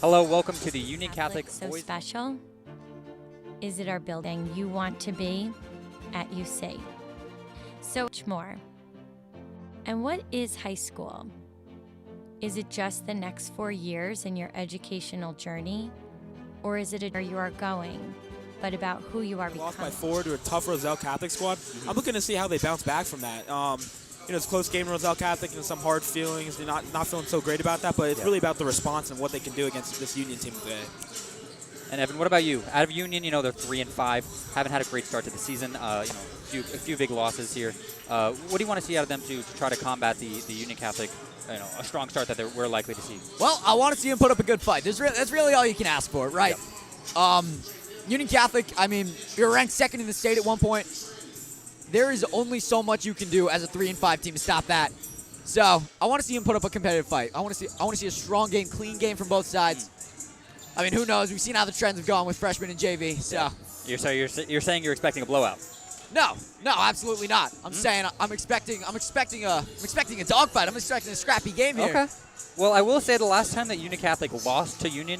Hello, welcome to the Union Catholic So Boys. special? Is it our building you want to be at UC? So much more. And what is high school? Is it just the next 4 years in your educational journey? Or is it where you are going, but about who you are becoming? Lost by 4 to a tough Roselle Catholic squad. I'm looking to see how they bounce back from that. It's a close game in Roselle Catholic, some hard feelings. They're not feeling so great about that, but it's really about the response and what they can do against this Union team today. And Evan, what about you? Out of Union, they're 3-5. Haven't had a great start to the season. A few big losses here. What do you want to see out of them to try to combat the Union Catholic, a strong start that we're likely to see? Well, I want to see them put up a good fight. That's really all you can ask for, right? Yep. Union Catholic, we were ranked second in the state at one point. There is only so much you can do as a 3-5 team to stop that. So I want to see them put up a competitive fight. I want to see a strong game, clean game from both sides. Who knows? We've seen how the trends have gone with freshmen and JV. So You're saying you're expecting a blowout? No, absolutely not. I'm saying I'm expecting a dogfight. I'm expecting a scrappy game here. Okay. Well, I will say the last time that Union Catholic lost to Union,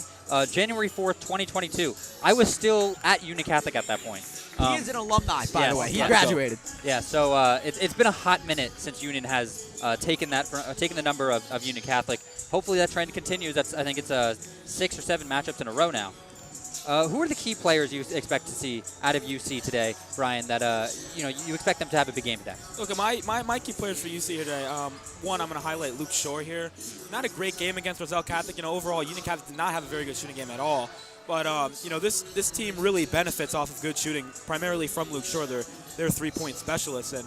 January 4th, 2022, I was still at Union Catholic at that point. He is an alumni, by the way. He yeah, graduated. So it's been a hot minute since Union has taken the number of Union Catholic. Hopefully that trend continues. I think it's 6 or 7 matchups in a row now. Who are the key players you expect to see out of UC today, Brian, that you expect them to have a big game today? Look, my key players for UC here today, one, I'm going to highlight Luke Shore here. Not a great game against Roselle Catholic. Overall, Union Catholic did not have a very good shooting game at all. But, this team really benefits off of good shooting, primarily from Luke Shore. They're 3-point specialists. And,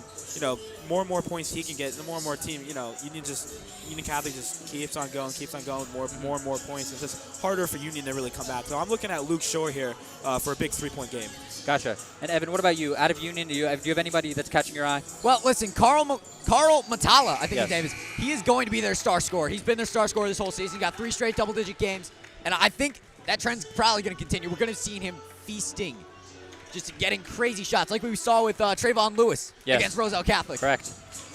more and more points he can get, the more and more team, Union Catholic just keeps on going, more and more points. It's just harder for Union to really come back. So I'm looking at Luke Shore here for a big 3-point game. Gotcha. And, Evan, what about you? Out of Union, do you have anybody that's catching your eye? Well, listen, Carl Matala, I think his name is. He is going to be their star scorer. He's been their star scorer this whole season. He got 3 straight double-digit games. And I think that trend's probably going to continue. We're going to see him feasting, just getting crazy shots like we saw with Trayvon Lewis against Roselle Catholic. Correct.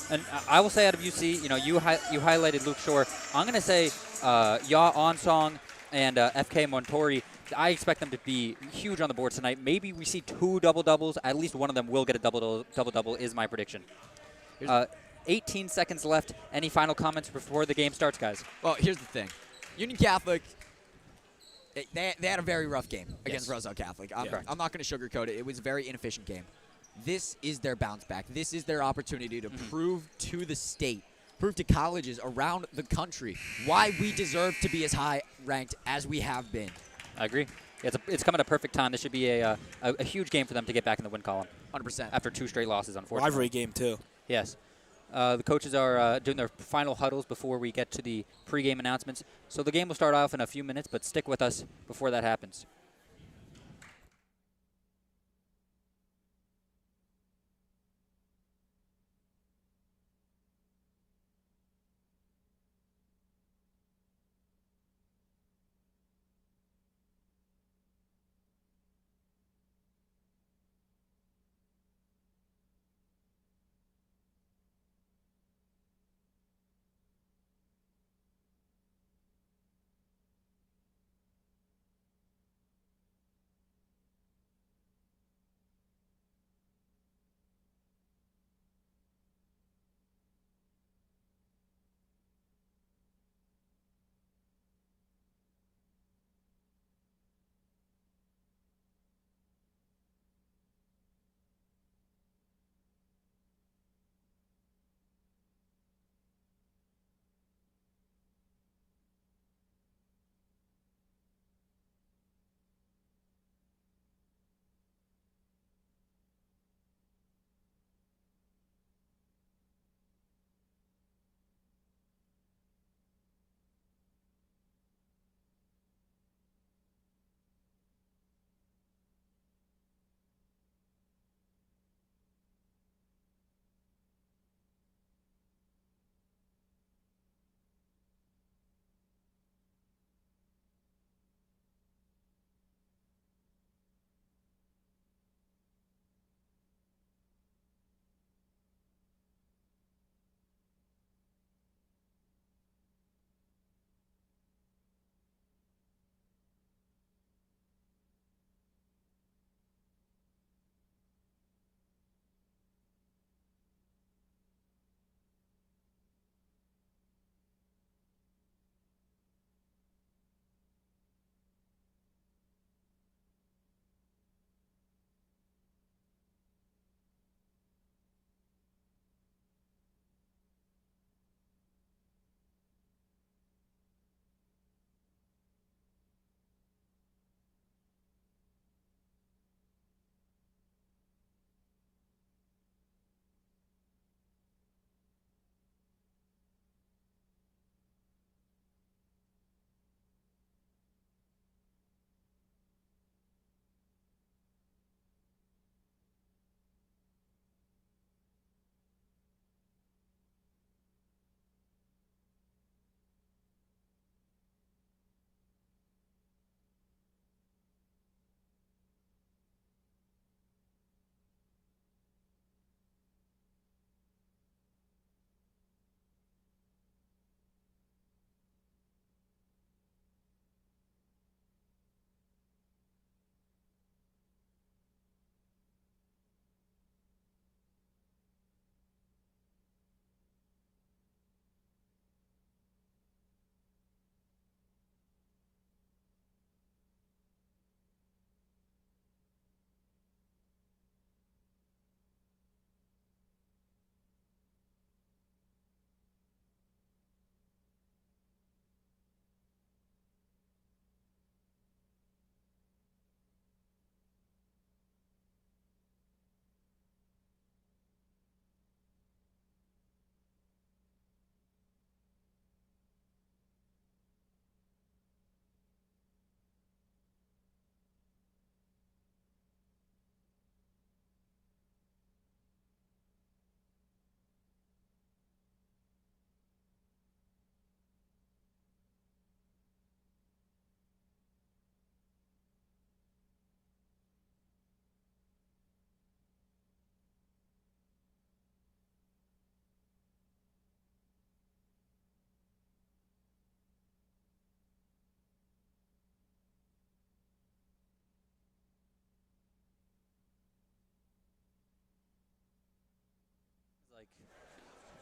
And I will say out of UC, you highlighted Luke Shore. I'm going to say Ya Onsong and FK Montori. I expect them to be huge on the board tonight. Maybe we see 2 double-doubles. At least one of them will get a double-double is my prediction. 18 seconds left. Any final comments before the game starts, guys? Well, here's the thing. Union Catholic, they had a very rough game against Roselle Catholic. I'm not going to sugarcoat it. It was a very inefficient game. This is their bounce back. This is their opportunity to prove to the state, prove to colleges around the country why we deserve to be as high ranked as we have been. I agree. It's coming at a perfect time. This should be a huge game for them to get back in the win column. 100%. After 2 straight losses, unfortunately. Rivalry game, too. Yes. The coaches are doing their final huddles before we get to the pregame announcements. So the game will start off in a few minutes, but stick with us before that happens.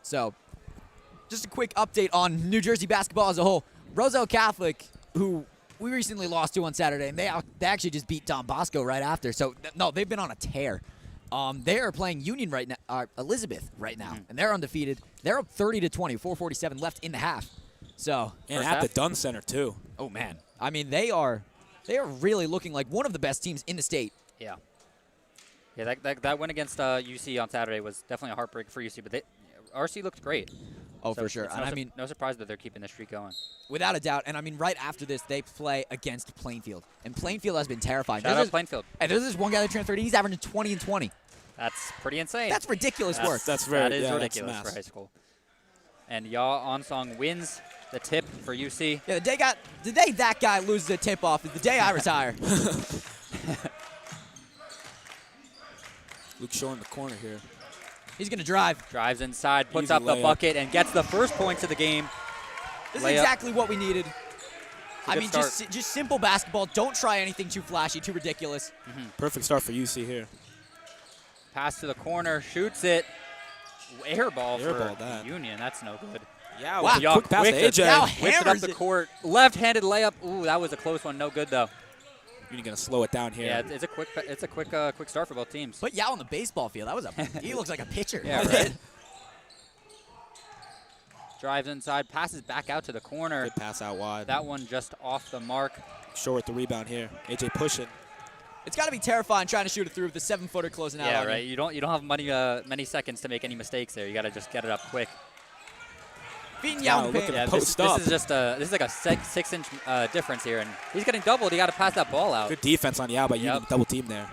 So, just a quick update on New Jersey basketball as a whole. Roselle Catholic, who we recently lost to on Saturday, and they actually just beat Don Bosco right after. So, no, they've been on a tear. They are playing Union right now, Elizabeth right now, and they're undefeated. They're up 30-20, 4:47 left in the half. So, And at the Dunn Center, too. oh man, I mean they are really looking like one of the best teams in the state. Yeah. Yeah, that win against UC on Saturday was definitely a heartbreak for UC, but RC looked great. Oh, So for sure. it's And no I mean, no surprise that they're keeping this streak going. without a doubt. And I mean, right after this, they play against Plainfield, and Plainfield has been terrifying. Shout out Plainfield. And there's this one guy that transferred. He's averaging 20 and 20. That's pretty insane. That's ridiculous work. That's very That is yeah, ridiculous that's for high school. And Ya Onsong wins the tip for UC. Yeah, the day that guy loses the tip off is the day I retire. Luke Shore in the corner here. He's gonna drive. Drives inside, puts Easy up the layup. bucket, and gets the first points of the game. This Layup. is exactly what we needed. a I good mean, start. just simple basketball. Don't try anything too flashy, too ridiculous. Perfect start for UC here. Pass to the corner, shoots it. Air ball Airball for that. Union. That's no good. Yeah, Wow. Ya quick pass to whipped AJ. Now Whipped it up hammers the it. court. Left-handed layup. Ooh, that was a close one. No good though. Union going to slow it down here. Yeah, it's a quick start for both teams. But yeah, on the baseball field, he looks like a pitcher. Yeah, right. Drives inside, passes back out to the corner. Good pass out wide. That one just off the mark. Shore with the rebound here. AJ pushing. It's got to be terrifying trying to shoot it through with the 7-footer closing out. Yeah, on right. you. You don't have many seconds to make any mistakes there. You got to just get it up quick. Beating Wow, Yao in the look paint. at Yeah, Post this up. is just this is like a 6-inch difference here, and he's getting doubled. You got to pass that ball out. Good defense on Yao by Union. Double team there.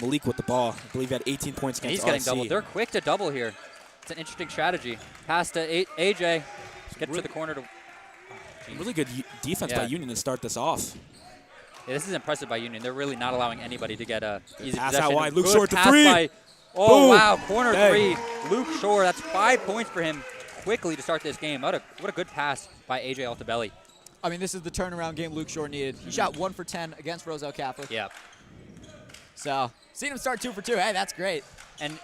Malik with the ball. I believe he had 18 points And against he's getting RC. doubled. They're quick to double here. It's an interesting strategy. Pass to AJ. Get to the corner to. Really good defense by Yeah. Union to start this off. Yeah, this is impressive by Union. They're really not allowing anybody to get a easy pass possession. out wide. Luke Good Shore to pass three. by- oh, Boom. wow. Corner Dang. 3. Luke Shore, that's 5 points for him quickly to start this game. What a good pass by AJ Altabelli. I mean, this is the turnaround game Luke Shore needed. He shot 1 for 10 against Roselle Catholic. Yeah. So, seeing him start 2 for 2, hey, that's great. And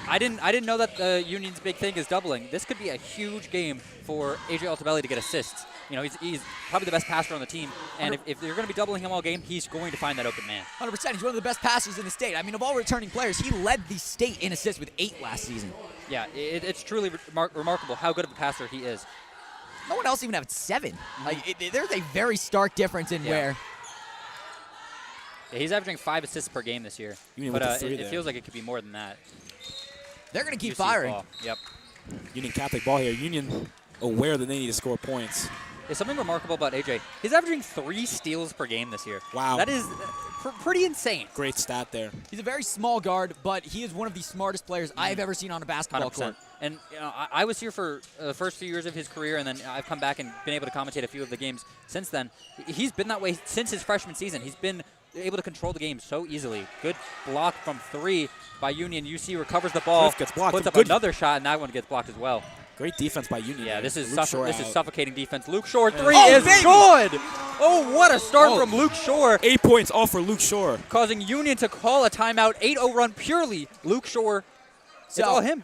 I didn't know that the Union's big thing is doubling. This could be a huge game for AJ Altabelli to get assists. He's probably the best passer on the team, and if you're going to be doubling him all game, he's going to find that open man. 100%. He's one of the best passers in the state. I mean, of all returning players, he led the state in assists with 8 last season. Yeah, it's truly remarkable how good of a passer he is. No one else even had 7. Like, there's a very stark difference in Yeah. where. Yeah, he's averaging 5 assists per game this year, Union but with the three it there. feels like it could be more than that. They're going to keep UC's firing. ball. Yep. Union Catholic ball here. Union aware that they need to score points. There's something remarkable about AJ. He's averaging 3 steals per game this year. Wow. That is pretty insane. Great stat there. He's a very small guard, but he is one of the smartest players I've ever seen on a basketball 100%. court. And I was here for the first few years of his career, and then I've come back and been able to commentate a few of the games since then. He's been that way since his freshman season. He's been able to control the game so easily. Good block from 3 by Union. UC recovers the ball, Cliff gets blocked. puts up Good. another shot, and that one gets blocked as well. Great defense by Union. Yeah, there. this is Luke Shore out. suffocating defense. Luke Shore 3 Oh, is baby! good. Oh, what a start Oh. from Luke Shore, 8 points all for Luke Shore. causing Union to call a timeout. 8-0 run purely Luke Shore. It's So- all him.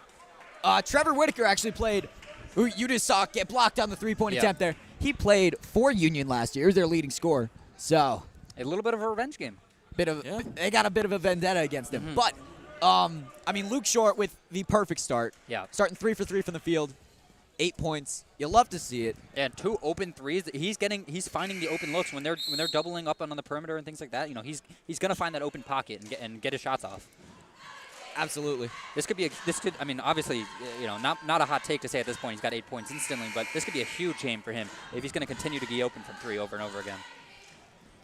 Trevor Whitaker actually played, who you just saw get blocked on the 3-point Yeah. attempt there. He played for Union last year. He was their leading scorer. So, A little bit of a revenge game. Yeah. they got a bit of a vendetta against him. But, I mean, Luke Short with the perfect start. Yeah. Starting 3 for 3 from the field. 8 points. You love to see it. And 2 open threes. He's finding the open looks when they're doubling up on the perimeter and things like that. He's gonna find that open pocket and get his shots off. Absolutely. I mean, obviously, not a hot take to say at this point he's got 8 points instantly, but this could be a huge game for him if he's gonna continue to be open from 3 over and over again.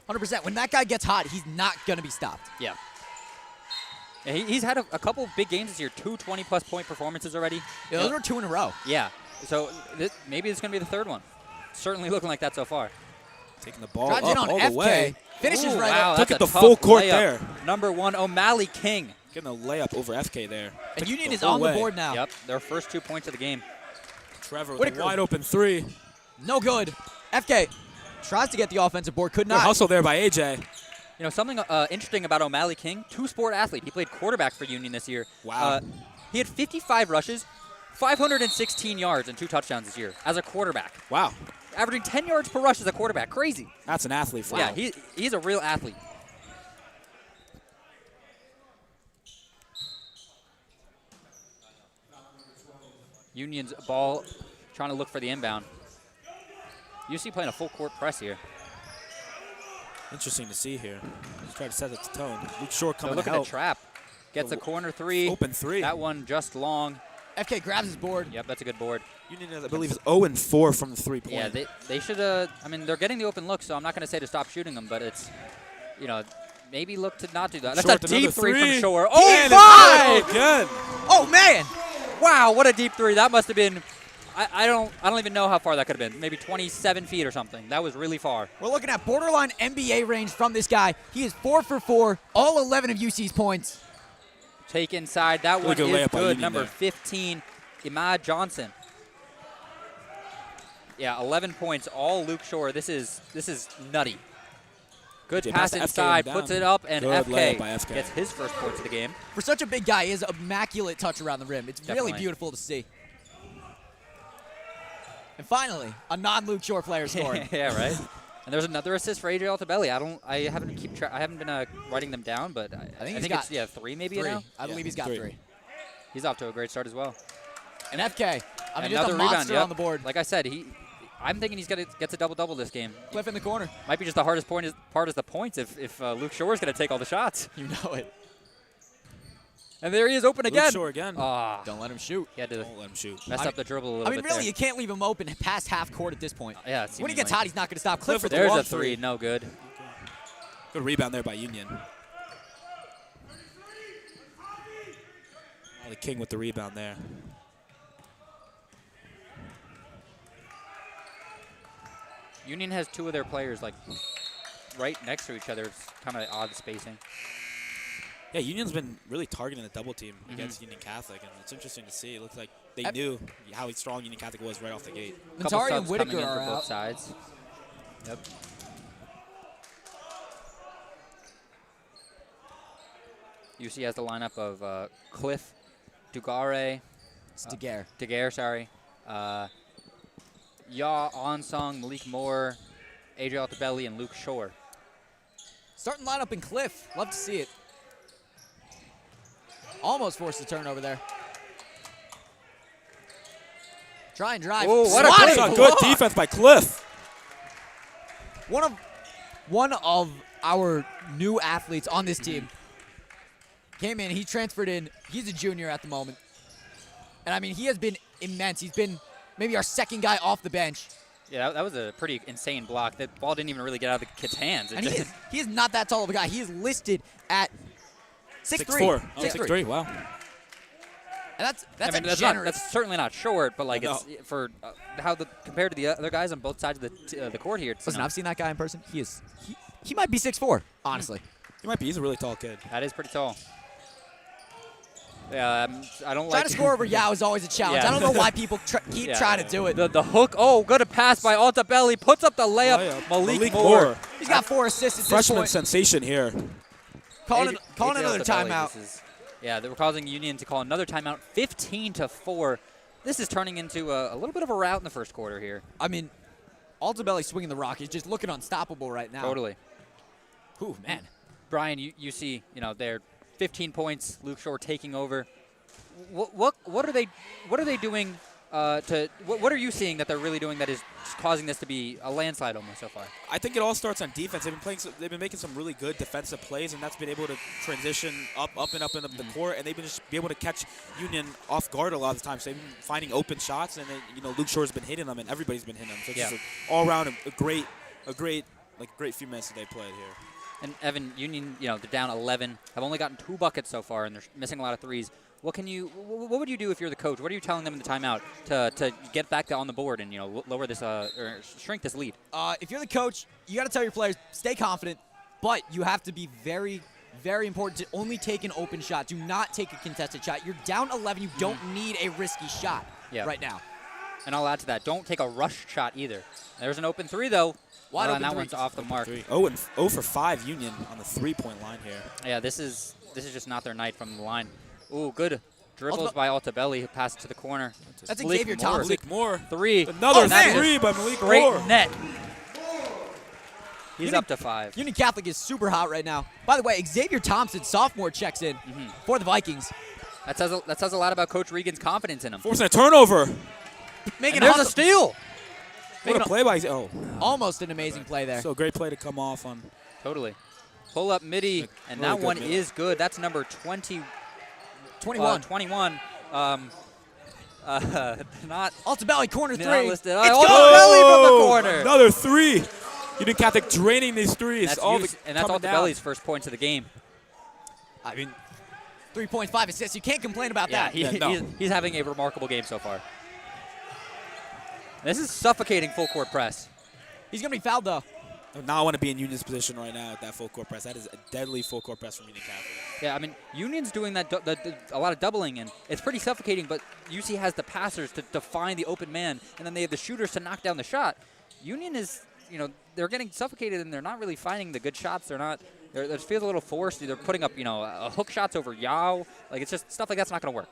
100%. When that guy gets hot, he's not going to be stopped. Yeah. And he's had a couple big games this year. 2 20-plus point performances already. Yeah, those were 2 in a row. Yeah. So maybe it's gonna be the third one. Certainly looking like that so far. Taking the ball Drives up in on all FK. the way. Finishes Ooh, right wow, up. Took that's it a the tough full court layup. there. Number 1, O'Malley King. Getting a layup over FK there. And Took Union the is whole on the way. board now. Yep, their first 2 points of the game. Trevor with Whitaker. a wide open 3. No good. FK tries to get the offensive board. Could Good not. hustle there by AJ. Something interesting about O'Malley King, 2-sport athlete. He played quarterback for Union this year. Wow. He had 55 rushes, 516 yards, and 2 touchdowns this year as a quarterback. Wow. Averaging 10 yards per rush as a quarterback. Crazy. That's an athlete for Yeah, you. he's a real athlete. Union's ball trying to look for the inbound. UC playing a full court press here. Interesting to see here. Just try to set the tone. Luke Shore So coming look to at the help. trap. Gets a corner 3. Open 3. That one just long. FK grabs his board. Yep, that's a good board. Union, I believe, is 0-4 from the 3-point. Yeah, they should I mean, they're getting the open look, so I'm not going to say to stop shooting them, but it's, maybe look to not do that. That's Short a deep another 3 from three. Shore. And Oh, it's good. Oh, man. wow, what a deep 3. That must have been, I don't even know how far that could have been. Maybe 27 feet or something. That was really far. We're looking at borderline NBA range from this guy. He is 4 for 4, all 11 of UC's points. Take inside. That Really one good is layup by good. Union Number there. 15, Imad Johnson. Yeah, 11 points, all Luke Shore. This is nutty. Good Yeah, pass pass to FK inside, and puts down. it up, and Good layup FK, by FK. gets his first points of the game. For such a big guy, he has an immaculate touch around the rim. It's really Definitely. beautiful to see. And finally, a non-Luke Shore player scoring. Yeah, right. And there's another assist for AJ Altabelli. I haven't been writing them down, but I think think he's it's 3 maybe 3. now. I believe he's got 3. 3. He's off to a great start as well. And FK, I mean, just Another a rebound, monster yep. on the board. Like I said, I'm thinking gets a double-double this game. Cliff in the corner. Might be just the hardest part is the points if Luke Shore is going to take all the shots. You know it. And there he is, open again. Luke Shore again. Ah, Don't let him shoot. he had to Don't let him shoot. mess up the dribble a little I mean, bit really, there. you can't leave him open past half court at this point. Yeah, When he gets seemingly. hot, he's not going to stop. Cliff with the There's long a 3, no good. Good rebound there by Union. The King with the rebound there. Union has 2 of their players like right next to each other. It's kind of odd spacing. Yeah, Union's been really targeting the double team against Union Catholic, and it's interesting to see. It looks like they knew how strong Union Catholic was right off the gate. Couple Mentari and subs coming Whitaker in are for both out. sides. Yep. UC has the lineup of Cliff, Dugare, It's Daguerre. Daguerre, sorry, Ya Onsong, Malik Moore, AJ Altabelli, and Luke Shore. Starting lineup in Cliff. Love to see it. Almost forced a turnover there. Try and drive. Whoa, what a Swatted That's a block. good defense by Cliff. One of our new athletes on this team came in. He transferred in. He's a junior at the moment. And, I mean, he has been immense. He's been maybe our second guy off the bench. Yeah, that was a pretty insane block. That ball didn't even really get out of the kid's hands. It And just- he is not that tall of a guy. He is listed at 6'3". 6'4". Oh, 6'3". 6'3", wow. And that's I mean, a that's generous. that's certainly not short, but like No. it's for how compared to the other guys on both sides of the court here. It's, Listen, I've seen that guy in person. He might be 6'4", honestly. He might be. He's a really tall kid. that is pretty tall. Yeah, I don't Trying like to score over Yao is always a challenge. Yeah. I don't know why people keep Yeah. trying to do it. The hook. Oh, good pass by Altabelli. Puts up the layup. Malik Moore. He's got 4 assists at this Freshman point. sensation here. Calling AJ another Altabelli, timeout. Yeah, they were causing Union to call another timeout. 15-4. This is turning into a little bit of a rout in the first quarter here. I mean, Altabelli swinging the rock. He's just looking unstoppable right now. Totally. Ooh, man. Brian, you see, they're 15 points. Luke Shore taking over. What are they doing? What are you seeing that they're really doing that is causing this to be a landslide almost so far? I think it all starts on defense. They've been making some really good defensive plays, and that's been able to transition up and up the court, and they've been just be able to catch Union off guard a lot of the time. So they've been finding open shots, and then, Luke Shore's been hitting them, and everybody's been hitting them. So it's just all around a great few minutes that they played here. And Evan, Union, they're down 11. Have only gotten 2 buckets so far, and they're missing a lot of threes. What would you do if you're the coach? What are you telling them in the timeout to get back on the board and lower this or shrink this lead? If you're the coach, you got to tell your players, stay confident, but you have to be very, very important to only take an open shot. Do not take a contested shot. You're down 11. You don't need a risky shot right now. And I'll add to that, don't take a rush shot either. There's an open 3 though. Wide open and that three. one's off the mark. 0 for 5 Union on the 3-point line here. Yeah, this is just not their night from the line. Ooh, good Dribbles by Altabelli, who passed to the corner. That's Malik Xavier Moore. Thompson. Malik Moore. Three. Another man. three by Malik Great Moore. net. He's up to 5. Union Catholic is super hot right now. By the way, Xavier Thompson, sophomore, checks in for the Vikings. That says a lot about Coach Regan's confidence in him. Forcing a turnover. Making And there's a steal. What a play by almost an amazing play there. So great play to come off on. Totally. Pull up midi, and really that good one midi. is good. That's number 21. 21. Not Altabelli, corner 3. not listed. It's Oh, good. Altabelli from the corner. Another 3. Union Catholic draining these threes. That's All and that's coming down. Altabelli's first points of the game. I mean, 3.5 assists. You can't complain about Yeah, that. he's having a remarkable game so far. This is suffocating full court press. He's going to be fouled, though. Now I want to be in Union's position right now at that full court press. That is a deadly full court press from Union Catholic. Yeah, I mean, Union's doing that a lot of doubling, and it's pretty suffocating, but UC has the passers to find the open man, and then they have the shooters to knock down the shot. Union is, they're getting suffocated, and they're not really finding the good shots. It feels a little forced. They're putting up, hook shots over Yao. Like, it's just stuff like that's not going to work.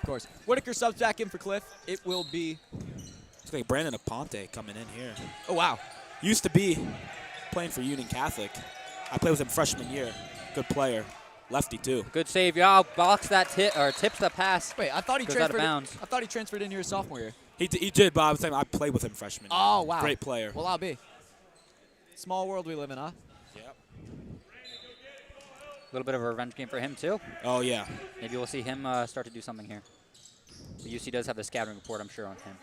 Of course. Whitaker subs back in for Cliff. It will be... It's like Brandon Aponte coming in here. Oh, wow. Used to be playing for Union Catholic. I played with him freshman year. Good player. Lefty, too. Good save. Yao blocks that tips the pass. Wait, I thought he Goes out of transferred. bounds. I thought he transferred in here his sophomore year. He did, but I was saying I played with him freshman year. Oh, wow. Great player. Well, I'll be. Small world we live in, huh? Yep. A little bit of a revenge game for him, too. Oh, yeah. Maybe we'll see him start to do something here. The UC does have the scouting report, I'm sure, on him.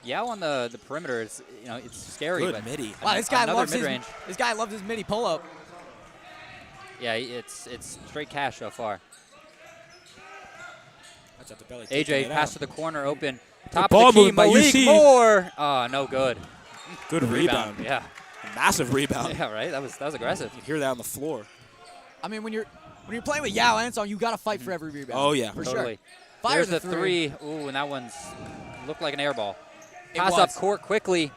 Yao on the perimeter is, it's scary. Good but midi. Wow, this guy loves mid-range. this guy loves his midi pull-up. Yeah, it's straight cash so far. That's at the belly. taking AJ it pass out. to the corner, open. Top ball of the key, movement by Malik UC. Moore. Oh, no good. Good rebound. Yeah. Massive rebound. Yeah, right? That was aggressive. You hear that on the floor. I mean, when you're playing with Yao Ansong, you got to fight for every rebound. Oh, yeah. For Totally. sure. Fire There's the the three. Ooh, and that one's looked like an air ball. It Pass was. up court quickly.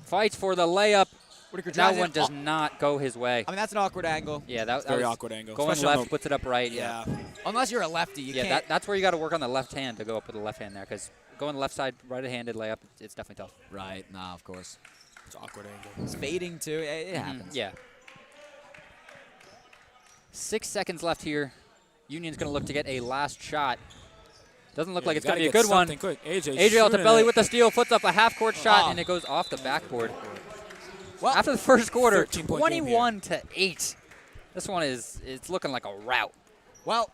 Fights for the layup. Whitaker That drives in. one does Oh, not go his way. I mean, that's an awkward angle. Yeah, that Very was awkward angle. Going Especially on left, the- puts it up right. Yeah. Unless you're a lefty, you Yeah, can't. that's where you got to work on the left hand to go up with the left hand there, because going left side, right-handed layup, it's definitely tough. Right. Nah, of course. It's an awkward angle. It's fading, too. It happens. Yeah. 6 seconds left here. Union's going to look to get a last shot. Doesn't look like it's going to be a good one. Quick. AJ AJ shooting Altabelli it. with the steal, puts up a half-court shot, Oh. and it goes off the backboard. Well, After the first quarter, 13-point game here. 21-8. This one it's looking like a rout. Well,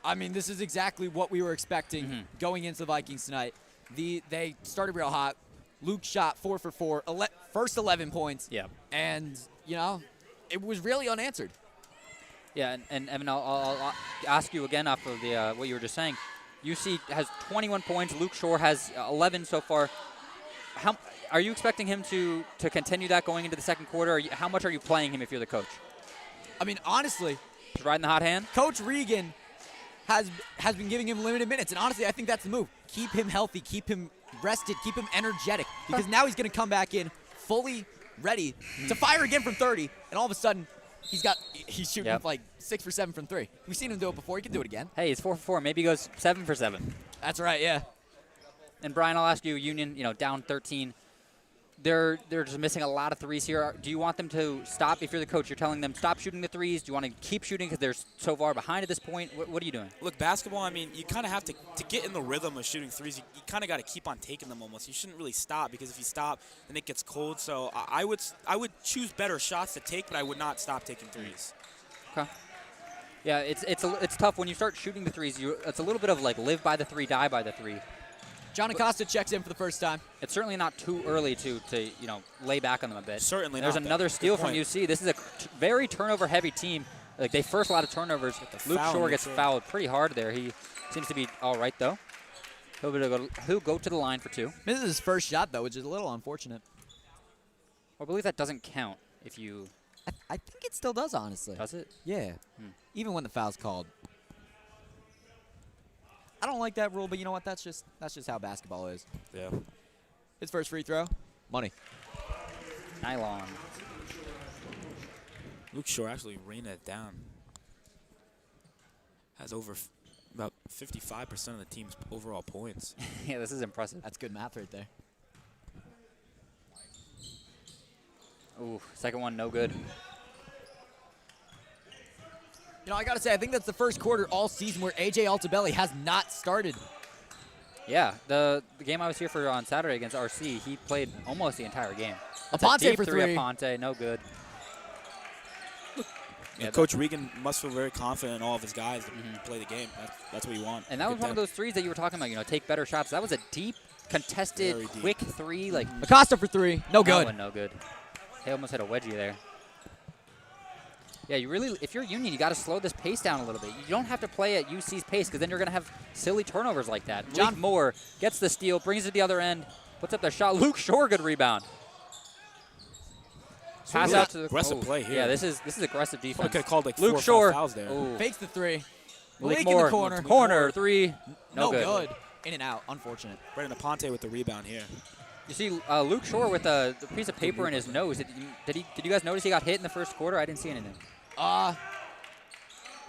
I mean, this is exactly what we were expecting going into the Vikings tonight. They started real hot. Luke shot 4 for 4, first 11 points. Yeah. And, it was really unanswered. Yeah, and Evan, I'll ask you again off of the what you were just saying. UC has 21 points. Luke Shore has 11 so far. How are you expecting him to continue that going into the second quarter? How much are you playing him if you're the coach? I mean, honestly, Just riding the hot hand? Coach Regan has been giving him limited minutes, and honestly, I think that's the move. Keep him healthy, keep him rested, keep him energetic, because now he's going to come back in fully ready to fire again from 30, and all of a sudden, he's shooting like 6 for 7 from 3. We've seen him do it before. He can do it again. Hey, it's 4 for 4. Maybe he goes 7 for 7. That's right, yeah. And Brian, I'll ask you, Union, down 13. They're just missing a lot of threes here. Do you want them to stop? If you're the coach, you're telling them stop shooting the threes. Do you want to keep shooting because they're so far behind at this point? What are you doing? Look, basketball, I mean, you kind of have to get in the rhythm of shooting threes, you kind of got to keep on taking them almost. You shouldn't really stop, because if you stop, then it gets cold. So I would choose better shots to take, but I would not stop taking threes. Okay. Yeah, it's tough when you start shooting the threes. It's a little bit of like live by the three, die by the three. John Acosta checks in for the first time. It's certainly not too early to lay back on them a bit. Certainly There's not. another steal from point. UC. This is a very turnover-heavy team. Like, they force a lot of turnovers. Luke Shore gets fouled pretty hard there. He seems to be all right, though. He'll go to the line for 2. This is his first shot, though, which is a little unfortunate. I believe that doesn't count if you... I think it still does, honestly. Does it? Yeah. Even when the foul's called. I don't like that rule, but you know what? That's just how basketball is. Yeah. His first free throw, money. Nylon. Luke Shore actually raining it down. Has over about 55% of the team's overall points. Yeah, this is impressive. That's good math right there. Ooh, second one, no good. You know, I got to say, I think that's the first quarter all season where A.J. Altabelli has not started. Yeah, the game I was here for on Saturday against RC, he played almost the entire game. That's Aponte a deep for three. three. Aponte, no good. Yeah, Coach Regan must feel very confident in all of his guys to play the game. That's what you want. And that was one of those threes that you were talking about, you know, take better shots. That was a deep, contested, Very deep. quick three. Like Acosta for three. No that good. one, no good. He almost hit a wedgie there. Yeah, you really, if you're Union, you got to slow this pace down a little bit. You don't have to play at UC's pace because then you're going to have silly turnovers like that. John Moore gets the steal, brings it to the other end, puts up the shot. Luke Shore, good rebound. Pass out to the aggressive play here. Yeah, this is aggressive defense. Could have called like Luke 4 or Shore 5 fouls there. Ooh. Fakes the three. Malik Malik Moore, in the corner. corner three, no good. In and out. Unfortunate. Brendan Aponte with the rebound here. You see Luke Shore with a piece of paper in his nose. Did you guys notice he got hit in the first quarter? I didn't see anything.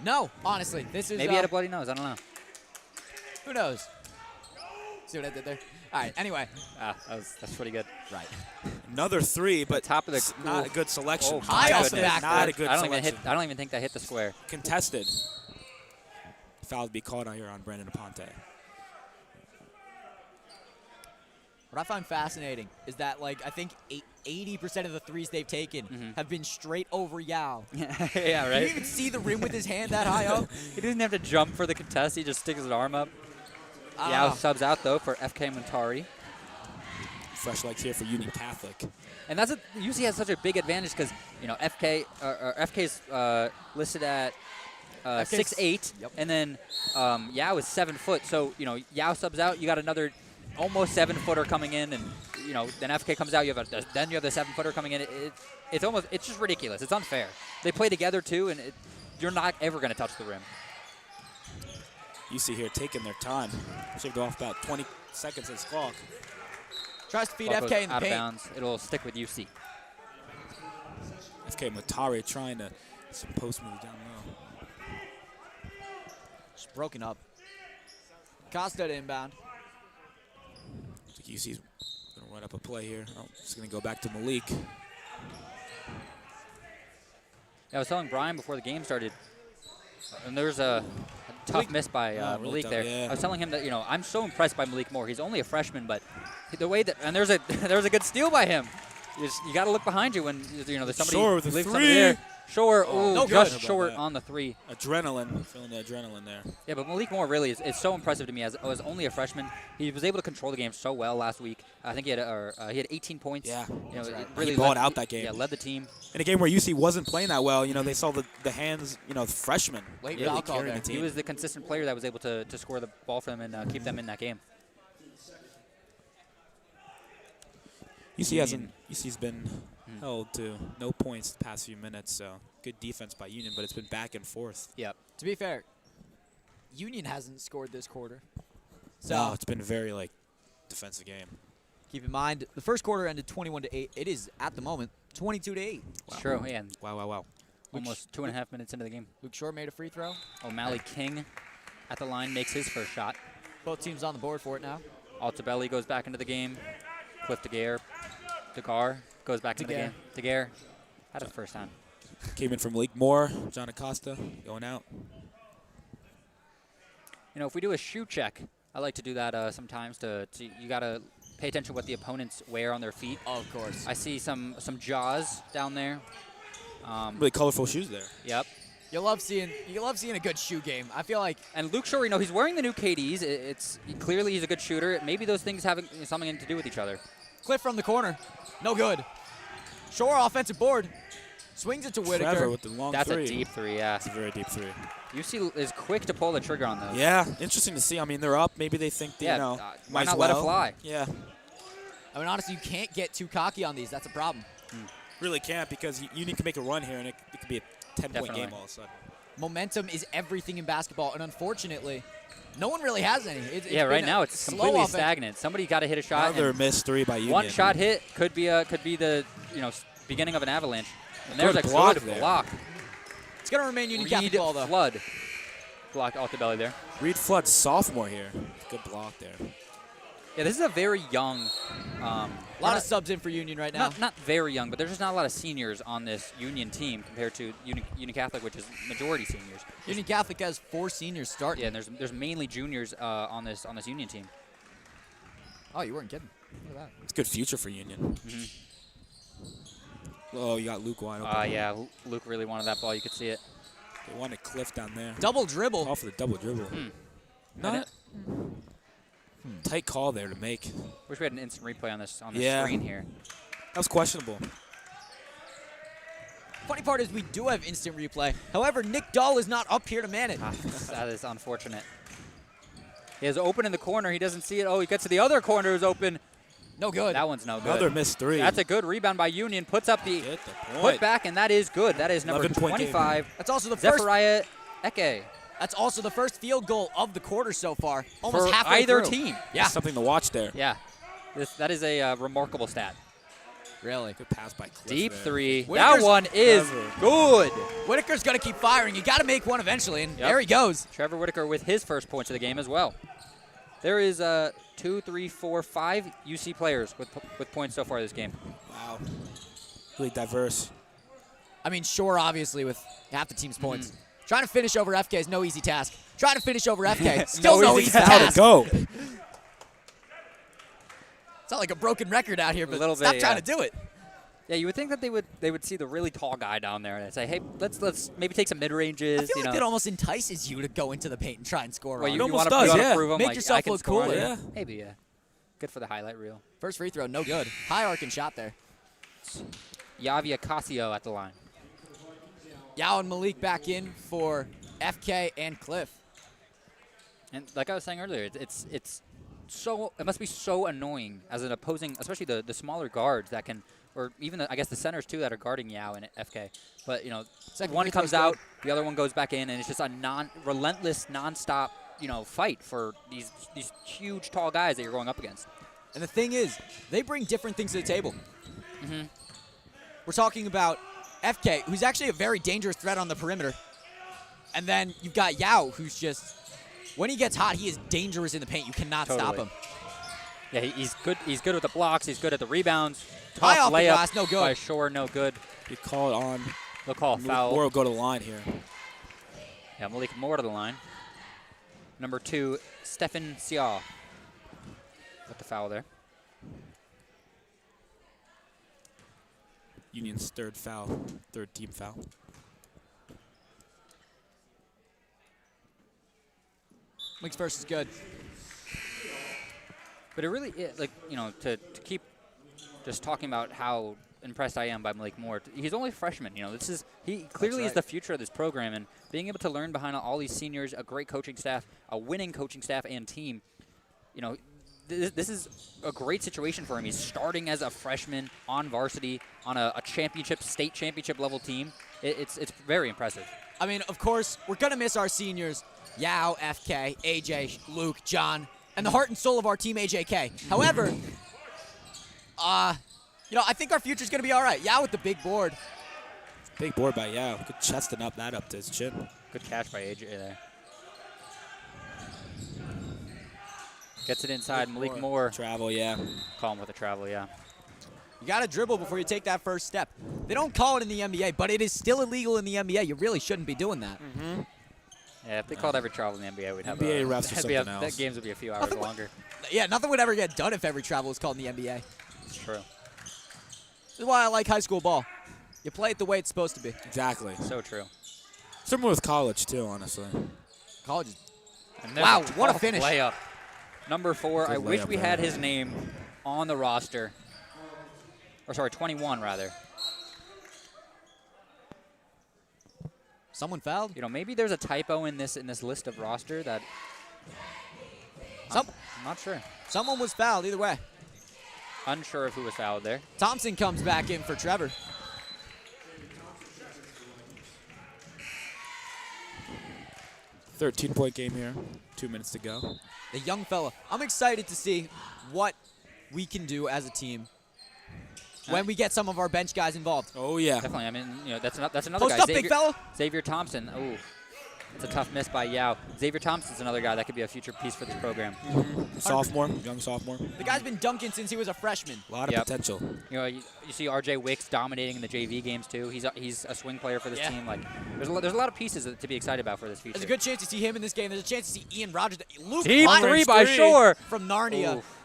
No, honestly. This is Maybe he had a bloody nose. I don't know. who knows? See what I did there? All right, anyway. That's pretty good. Right. Another three, but Top of the not a good selection. Oh, High my off the goodness. back. Not a good I don't selection. even think that hit the square. Contested. Foul to be called out here on Brendan Aponte. What I find fascinating is that, like, I think 80% of the threes they've taken have been straight over Yao. Yeah, Can right. you even see the rim with his hand that high up? He doesn't have to jump for the contest. He just sticks his arm up. I don't Yao know. subs out though for FK Montari. Fresh legs here for Union Catholic. And that's UC has such a big advantage because you know FK's listed at 6'8", Yep. and then Yao is 7 foot. So you know Yao subs out, you got another almost 7-footer coming in, and you know then FK comes out, then you have the 7-footer coming in. It's just ridiculous. It's unfair. They play together too, and you're not ever going to touch the rim. UC here taking their time. Shaved off about 20 seconds as clock. Tries to feed Ball FK goes in the out of paint. bounds. It'll stick with UC. FK Montari trying to some post moves down low. Just broken up. Costa to inbound. Looks like UC's going to run up a play here. Oh, it's going to go back to Malik. Yeah, I was telling Brian before the game started, and there was a tough miss by really Malik tough, there. yeah. I was telling him that I'm so impressed by Malik Moore. He's only a freshman, but the way that there's a good steal by him. You got to look behind you when there's somebody Shore with the leaves three. somebody there. Shore, no just good. short About that. on the three. Adrenaline, feeling the adrenaline there. Yeah, but Malik Moore really is so impressive to me as only a freshman. He was able to control the game so well last week. I think he had 18 points. Yeah, that's right. it really He balled led, out that game. Yeah, led the team. In a game where UC wasn't playing that well, they saw the hands, freshmen Late really foul call carrying there. the He team. was the consistent player that was able to score the ball for them and keep them in that game. UC's been held to no points the past few minutes, so good defense by Union, but it's been back and forth. Yep. To be fair, Union hasn't scored this quarter. So No, it's been a very defensive game. keep in mind, the first quarter ended 21-8. It is, at the moment, 22-8. It's true. Yeah, and Wow. almost 2.5 minutes into the game. Luke Shore made a free throw. O'Malley King at the line makes his first shot. Both teams on the board for it now. Altabelli goes back into the game. Cliff DeGare goes back into the game. DeGare had his first time. Came in from Malik Moore, John Acosta going out. If we do a shoe check, I like to do that sometimes. You got to pay attention to what the opponents wear on their feet. Oh, of course. I see some Jaws down there. Really colorful shoes there. Yep. You love seeing a good shoe game. I feel like And Luke Shore, he's wearing the new KDs. It's clearly he's a good shooter. Maybe those things have something to do with each other. Cliff from the corner. No good. Shore offensive board. Swings it to Whitaker. Trevor with the long That's three. a deep three, yeah. It's a very deep three. UC is quick to pull the trigger on those. Yeah, interesting to see. I mean, they're up. Maybe they think, Yeah, why might not as let it well. fly? Yeah, I mean, honestly, you can't get too cocky on these. That's a problem. really can't because Union can make a run here, and it could be a 10-point Definitely. game all of a sudden. Momentum is everything in basketball, and unfortunately, no one really has any. It's Yeah, been right a now it's slow completely offense. stagnant. Somebody got to hit a shot. Another and missed three by Union. one shot hit could be the beginning of an avalanche. And there's Good a block good there. block. It's going to remain Union Reed Catholic ball, though. Flood. blocked off the belly there. Reed Flood, sophomore here. Good block there. Yeah, this is a very young. A lot of subs in for Union right now. Not very young, but there's just not a lot of seniors on this Union team compared to Union Catholic, which is majority seniors. Union Catholic has 4 seniors starting. Yeah, and there's mainly juniors on this Union team. Oh, you weren't kidding. Look at that. It's a good future for Union. Oh, you got Luke wide open. Yeah, Luke really wanted that ball. You could see it. They wanted Cliff down there. Double dribble. Off for the double dribble. Not tight call there to make. Wish we had an instant replay on this Yeah. screen here. That was questionable. Funny part is we do have instant replay. However, Nick Dahl is not up here to man it. That is unfortunate. He is open in the corner. He doesn't see it. Oh, he gets to the other corner. Is open. No good. That one's no good. Another missed 3. That's a good rebound by Union. Puts up the Get the put point. back, and that is good. That is number 11-point game. 25. That's also the first. Zechariah Eke. That's also the first field goal of the quarter so far. Almost For halfway either through. team. Yeah. Something to watch there. Yeah. That is a remarkable stat. Really. Good pass by Cliff Deep there. 3. Whitaker's That one is clever. good. Whitaker's going to keep firing. You got to make one eventually, and Yep. there he goes. Trevor Whitaker with his first points of the game as well. There is 2, 3, 4, 5 UC players with points so far this game. Wow. Really diverse. I mean, Shore obviously with half the team's points. Trying to finish over FK is no easy task. Trying to finish over FK, still no easy How to task. go. It's not like a broken record out here, but little stop bit, trying yeah. to do it. Yeah, you would think that they would see the really tall guy down there and say, hey, let's maybe take some mid ranges. I feel like that almost entices you to go into the paint and try and score. Well, on you it. almost want does, to yeah. prove them, Make like, yourself I can look score on cool, it. yeah. Maybe, yeah. Good for the highlight reel. First free throw, no good. High arcing shot there. Yavia Casio at the line. Yao and Malik back in for FK and Cliff. And like I was saying earlier, it's so it must be so annoying as an opposing, especially the smaller guards that can, or even I guess the centers too that are guarding Yao and FK. But Second one free throw's comes good. out, the other one goes back in, and it's just a relentless, nonstop fight for these huge tall guys that you're going up against. And the thing is, they bring different things to the table. We're talking about FK, who's actually a very dangerous threat on the perimeter. And then you've got Yao, who's just, when he gets hot, he is dangerous in the paint. You cannot stop him. Yeah, he's good. He's good with the blocks. He's good at the rebounds. High Tough off the layup glass, no good. by Shore, no good. He called on. They'll call a foul. Moore will go to the line here. Yeah, Malik Moore to the line. Number 2, Stefan Sia with the foul there. Union's third team foul. Malik's first is good. But it really, to keep just talking about how impressed I am by Malik Moore. He's only a freshman. He clearly is the future of this program, and being able to learn behind all these seniors, a great coaching staff, a winning coaching staff and team. This is a great situation for him. He's starting as a freshman on varsity on a state championship level team. It's very impressive. I mean, of course, we're going to miss our seniors, Yao, FK, AJ, Luke, John, and the heart and soul of our team, AJK. However, I think our future's going to be all right. Yao with the big board. Big board by Yao. Good chesting up that up to his chin. Good catch by AJ there. Gets it inside. Malik Moore. Travel, yeah. Call him with a travel, yeah. You got to dribble before you take that first step. They don't call it in the NBA, but it is still illegal in the NBA. You really shouldn't be doing that. Yeah, if they called every travel in the NBA, we'd have NBA refs or something else. That games would be a few hours longer. Yeah, nothing would ever get done if every travel was called in the NBA. It's true. This is why I like high school ball. You play it the way it's supposed to be. Exactly. So true. Similar with college, too, honestly. College is... And Wow, there's what a tough finish. Layup. Number 4. Good I wish layup we there. had his name on the roster. Or sorry, 21 rather. Someone fouled? Maybe there's a typo in this list of roster that I'm not sure. Someone was fouled either way. Unsure of who was fouled there. Thompson comes back in for Trevor. .point game here. 2 minutes to go. The young fella. I'm excited to see what we can do as a team when we get some of our bench guys involved. Oh, yeah. Definitely. I mean, that's another Post guy. up, big fella. Xavier Thompson. Oh, It's a tough miss by Yao. Xavier Thompson's another guy that could be a future piece for this program. Sophomore, young sophomore. The guy's been dunking since he was a freshman. A lot of potential. You know, you see R.J. Wicks dominating in the JV games too. He's a swing player for this team. Like, there's a lot of pieces to be excited about for this future. There's a good chance to see him in this game. There's a chance to see Ian Rogers. Luke Deep Lyons three by Shore from Narnia. Oof.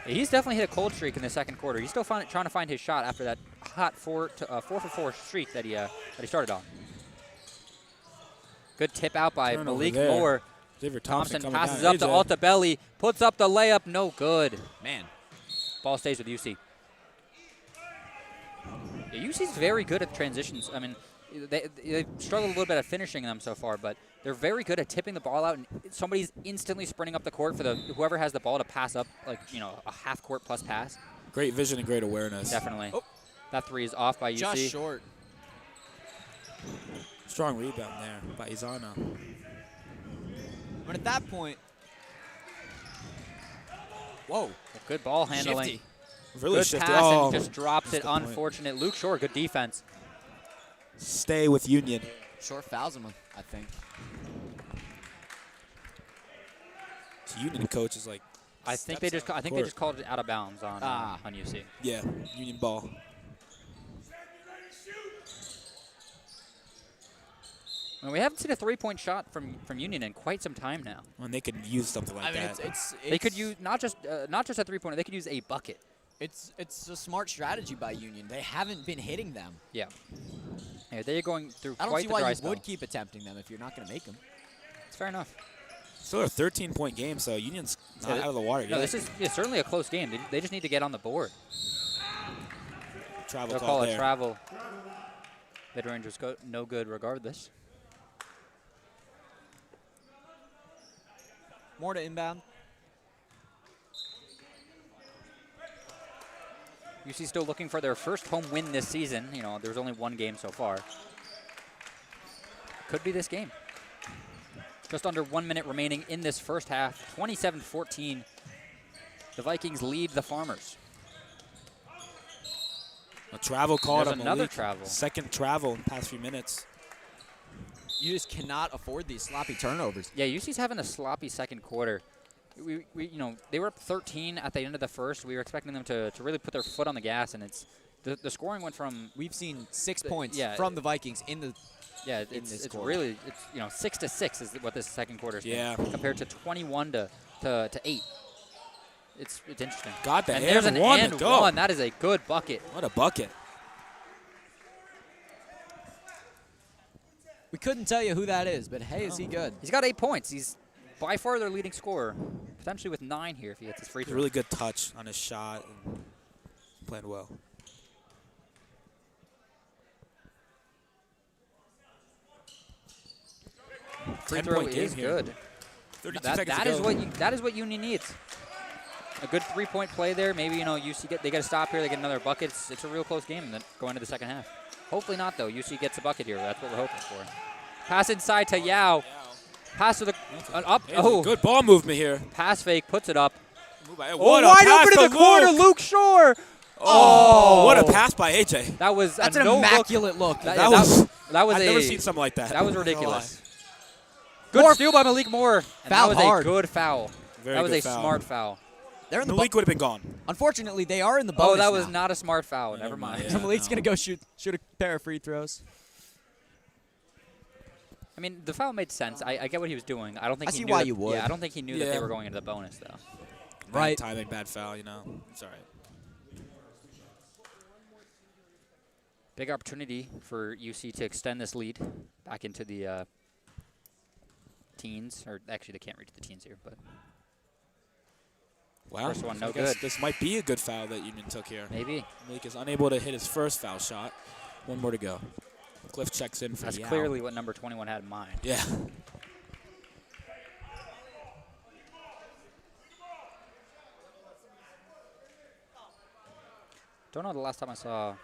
He's definitely hit a cold streak in the second quarter. He's still trying to find his shot after that hot 4 for 4 streak that he started on. Good tip out by Turnover Malik there. Moore. Xavier Thompson coming passes down. up to Altabelli, puts up the layup, no good. Man. Ball stays with UC. Yeah, UC's very good at transitions. I mean, they struggled a little bit at finishing them so far, but they're very good at tipping the ball out, and somebody's instantly sprinting up the court for whoever has the ball to pass up, like, you know, a half-court plus pass. Great vision and great awareness. Definitely. Oh. That three is off by UC. Just short. Strong rebound there by Izana. But at that point, whoa. Good ball handling. Shifty. Really Good shifty. pass, Oh, and just drops it. that's the point. Unfortunate. Luke Shore, good defense. Stay with Union. Short fouls him, I think. So Union coach is like. I think they just called it out of bounds on UC. Yeah, Union ball. And we haven't seen a three-point shot from Union in quite some time now. And they could use something like that. They could use not just a three-pointer. They could use a bucket. It's a smart strategy by Union. They haven't been hitting them. Yeah. Yeah, they're going through I don't quite see the why dry you spell. would keep attempting them if you're not going to make them. It's fair enough. Still a 13-point game, so Union's not out of the water yet. No, this is certainly a close game. They just need to get on the board. Travel They'll call call there. it travel. Mid-range was no good regardless. More to inbound. UC still looking for their first home win this season. You know, there's only one game so far. Could be this game. Just under 1 minute remaining in this first half. 27-14. The Vikings lead the Farmers. A travel call. There's to another Malik. travel. Second travel in the past few minutes. You just cannot afford these sloppy turnovers. Yeah, UC's having a sloppy second quarter. They were up 13 at the end of the first. We were expecting them to really put their foot on the gas, and the scoring went from. We've seen 6 points yeah, from the Vikings in the. Yeah, this it's quarter. really 6-6 is what this second quarter's been. Yeah. Compared to 21 to 8. It's interesting. Got the and there's an one. and one. That is a good bucket. What a bucket. We couldn't tell you who that is, but hey, is he good? He's got 8 points. He's by far their leading scorer, potentially with 9 here if he gets his free throw. Really good touch on his shot. And playing well. Free throw is good. 32 That seconds to go. is what Union needs. A good 3-point play there. Maybe UC they get a stop here. They get another bucket. It's a real close game going into the second half. Hopefully not though. UC gets a bucket here. That's what we're hoping for. Pass inside to Yao. Pass to the up. Oh, Good ball movement here. pass fake puts it up. What a wide pass open in the to corner, Luke. Luke Shore. Oh, what a pass by AJ. That was That's a an no immaculate look. That was I've never seen something like that. That was Not gonna ridiculous. lie. Good steal by Malik Moore. And Foul that was hard. a good foul. Very that was good a foul. smart foul. They're in the Malik would have been gone. Unfortunately, they are in the bonus Oh, that was now. not a smart foul. Never mind. Yeah. Malik's going to go shoot a pair of free throws. I mean, the foul made sense. I get what he was doing. I don't think I he see knew why that- you would. Yeah, I don't think he knew that they Yeah. were going into the bonus though. Right. Bad timing, bad foul, It's all right. Big opportunity for UC to extend this lead back into the teens, or actually they can't reach the teens here, but Wow. First one, no I guess good. This might be a good foul that Union took here. maybe. Malik is unable to hit his first foul shot. One more to go. Cliff checks in for That's Yao. clearly what number 21 had in mind. Yeah. Don't know the last time I saw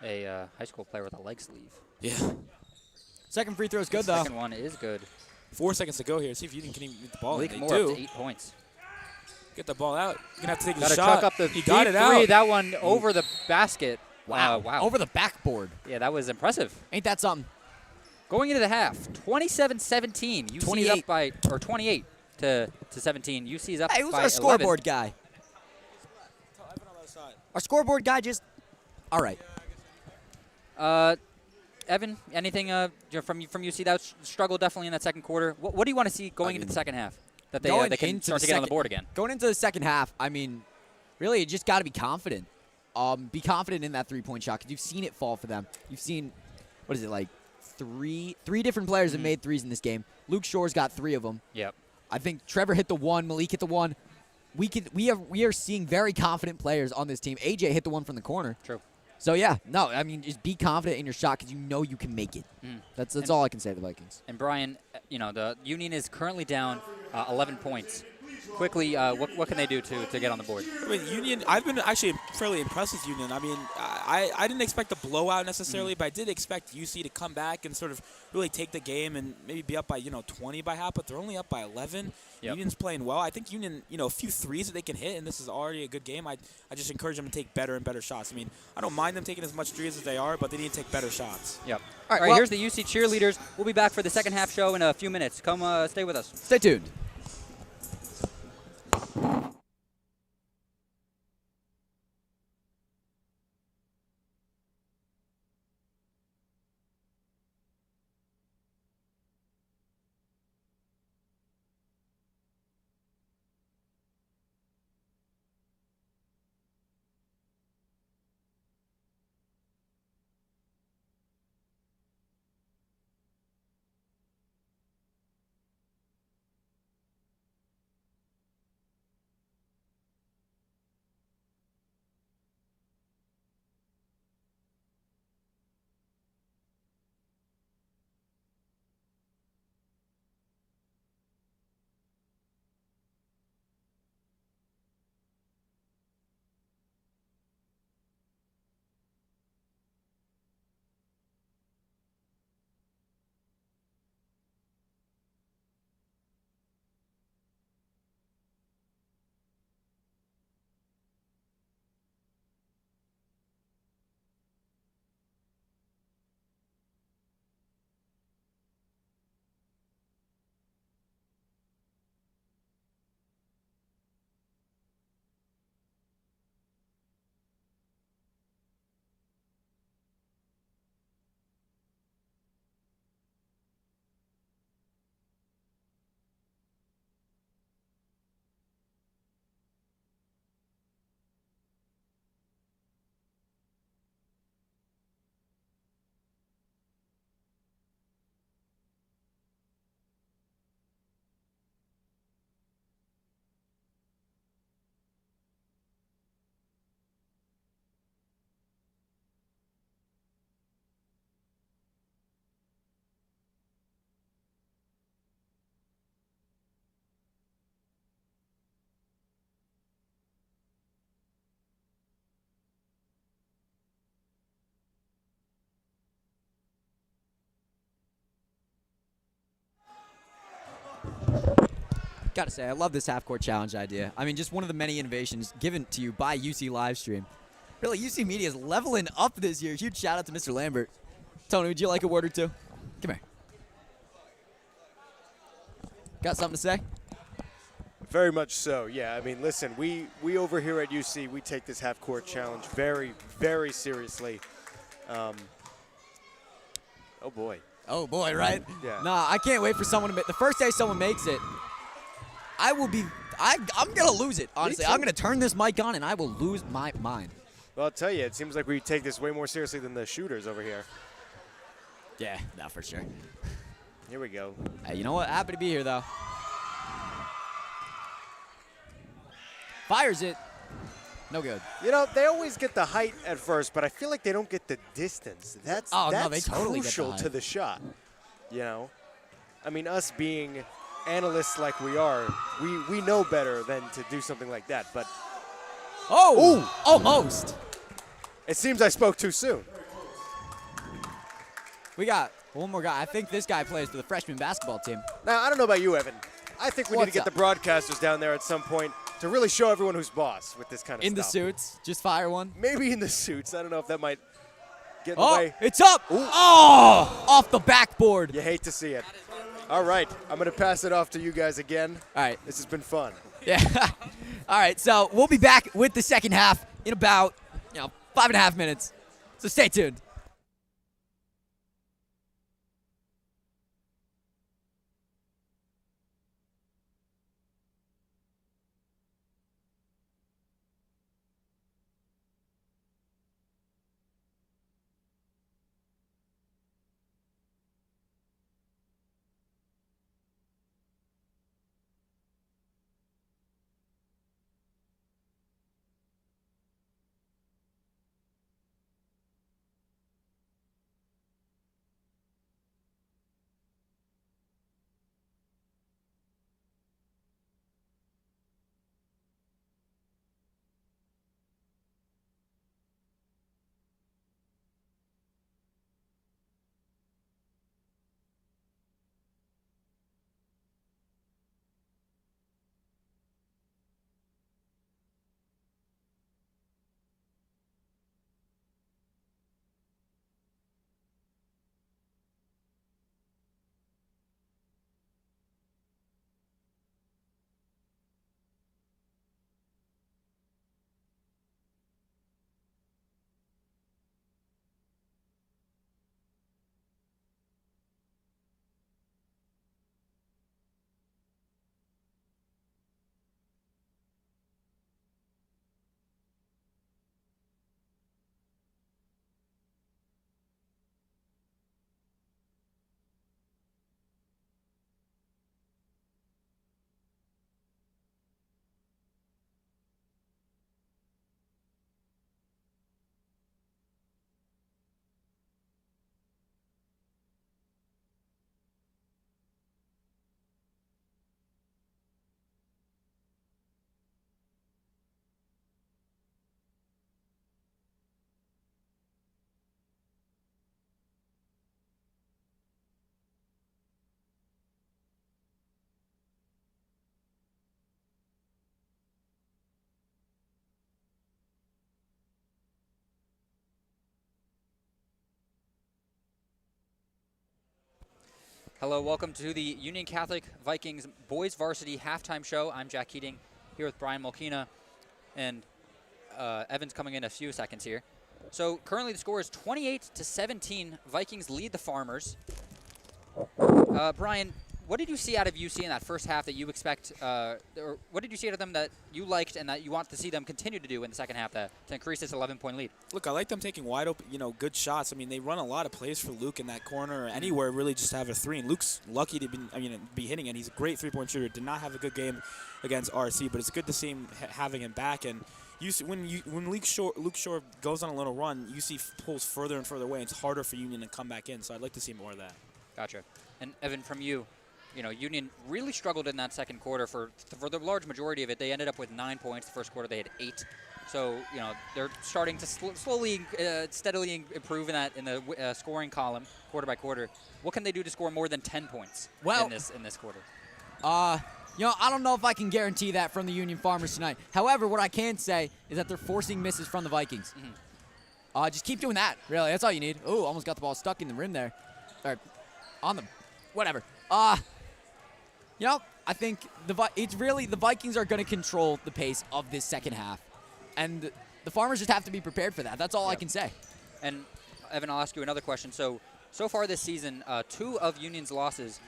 a high school player with a leg sleeve. Yeah. Second free throw is good, The though. second one is good. 4 seconds to go here. See if Union can even get the ball. Malik They Moore up do. to 8 points. Get the ball out. You're going to have to take Got the to shot. chuck up the He deep got it three. out. That one over the basket. Wow. Wow. Over the backboard. Yeah, that was impressive. Ain't that something? Going into the half, 27-17. UC is 28. up by, or 28 to 17. UC is up Hey, who's by our 11. scoreboard guy? Our scoreboard guy just. All right. Evan, anything from UC that struggle definitely in that second quarter? What do you want to see going into the second half that they can start to get on the board again? Going into the second half, I mean, really, you just got to be confident. Be confident in that three-point shot because you've seen it fall for them. You've seen, what is it, like three different players have made threes in this game. Luke Shore's got 3 of them. Yep. I think Trevor hit the 1, Malik hit the 1. We are seeing very confident players on this team. AJ hit the 1 from the corner. True. So yeah, no, I mean just be confident in your shot because you know you can make it. That's all I can say to the Vikings. And Brian, the Union is currently down 11 points. Quickly, what can they do to get on the board? I mean, Union, I've been actually fairly impressed with Union. I mean, I didn't expect a blowout necessarily, but I did expect UC to come back and sort of really take the game and maybe be up by, 20 by half, but they're only up by 11. Yep. Union's playing well. I think Union, a few threes that they can hit, and this is already a good game. I just encourage them to take better and better shots. I mean, I don't mind them taking as much threes as they are, but they need to take better shots. Yep. All right, here's the UC cheerleaders. We'll be back for the second half show in a few minutes. Come stay with us. Stay tuned. Gotta say, I love this half-court challenge idea. I mean, just one of the many innovations given to you by UC Livestream. Really, UC Media is leveling up this year. Huge shout-out to Mr. Lambert. Tony, would you like a word or two? Come here. Got something to say? Very much so, yeah. I mean, listen, we over here at UC, we take this half-court challenge very, very seriously. Oh, boy. Oh, boy, right? Yeah. Nah, I can't wait for someone to make the first day someone makes it, I'm going to lose it, honestly. I'm going to turn this mic on, and I will lose my mind. Well, I'll tell you, it seems like we take this way more seriously than the shooters over here. Yeah, no, for sure. Here we go. Hey, you know what? Happy to be here, though. Fires it. No good. You know, they always get the height at first, but I feel like they don't get the distance. That's no, they totally crucial get the to the shot. You know? I mean, us being analysts like we are, we know better than to do something like that, but ooh, almost. It seems I spoke too soon. We got one more guy. I think this guy plays for the freshman basketball team. Now, I don't know about you, Evan. I think we need to get the broadcasters down there at some point to really show everyone who's boss with this kind of stuff. In the suits, just fire one. Maybe in the suits. I don't know if that might Get in the way. It's up. Ooh. Oh, off the backboard. You hate to see it. All right, I'm going to pass it off to you guys again. All right. This has been fun. Yeah. All right, so we'll be back with the second half in about 5.5 minutes. So stay tuned. Hello, welcome to the Union Catholic Vikings Boys Varsity Halftime Show. I'm Jack Keating here with Brian Molkina, and Evan's coming in a few seconds here. So currently the score is 28-17. Vikings lead the Farmers. Brian, what did you see out of UC in that first half that you expect, or what did you see out of them that you liked and that you want to see them continue to do in the second half to increase this 11-point lead? Look, I like them taking wide open, good shots. I mean, they run a lot of plays for Luke in that corner or anywhere really just to have a three. And Luke's lucky to be hitting it. He's a great three-point shooter. Did not have a good game against RC, but it's good to see him having him back. And when Luke Shore goes on a little run, UC pulls further and further away. And it's harder for Union to come back in. So I'd like to see more of that. Gotcha. And Evan, from you. Union really struggled in that second quarter for the large majority of it. They ended up with 9 points. The first quarter they had 8. So, they're starting to slowly, steadily improve in the scoring column, quarter by quarter. What can they do to score more than 10 points in this quarter? I don't know if I can guarantee that from the Union Farmers tonight. However, what I can say is that they're forcing misses from the Vikings. Mm-hmm. Just keep doing that, really. That's all you need. Ooh, almost got the ball stuck in the rim there. Or on the whatever. I think the Vikings are going to control the pace of this second half. And the Farmers just have to be prepared for that. That's all I can say. And, Evan, I'll ask you another question. So far this season, 2 of Union's losses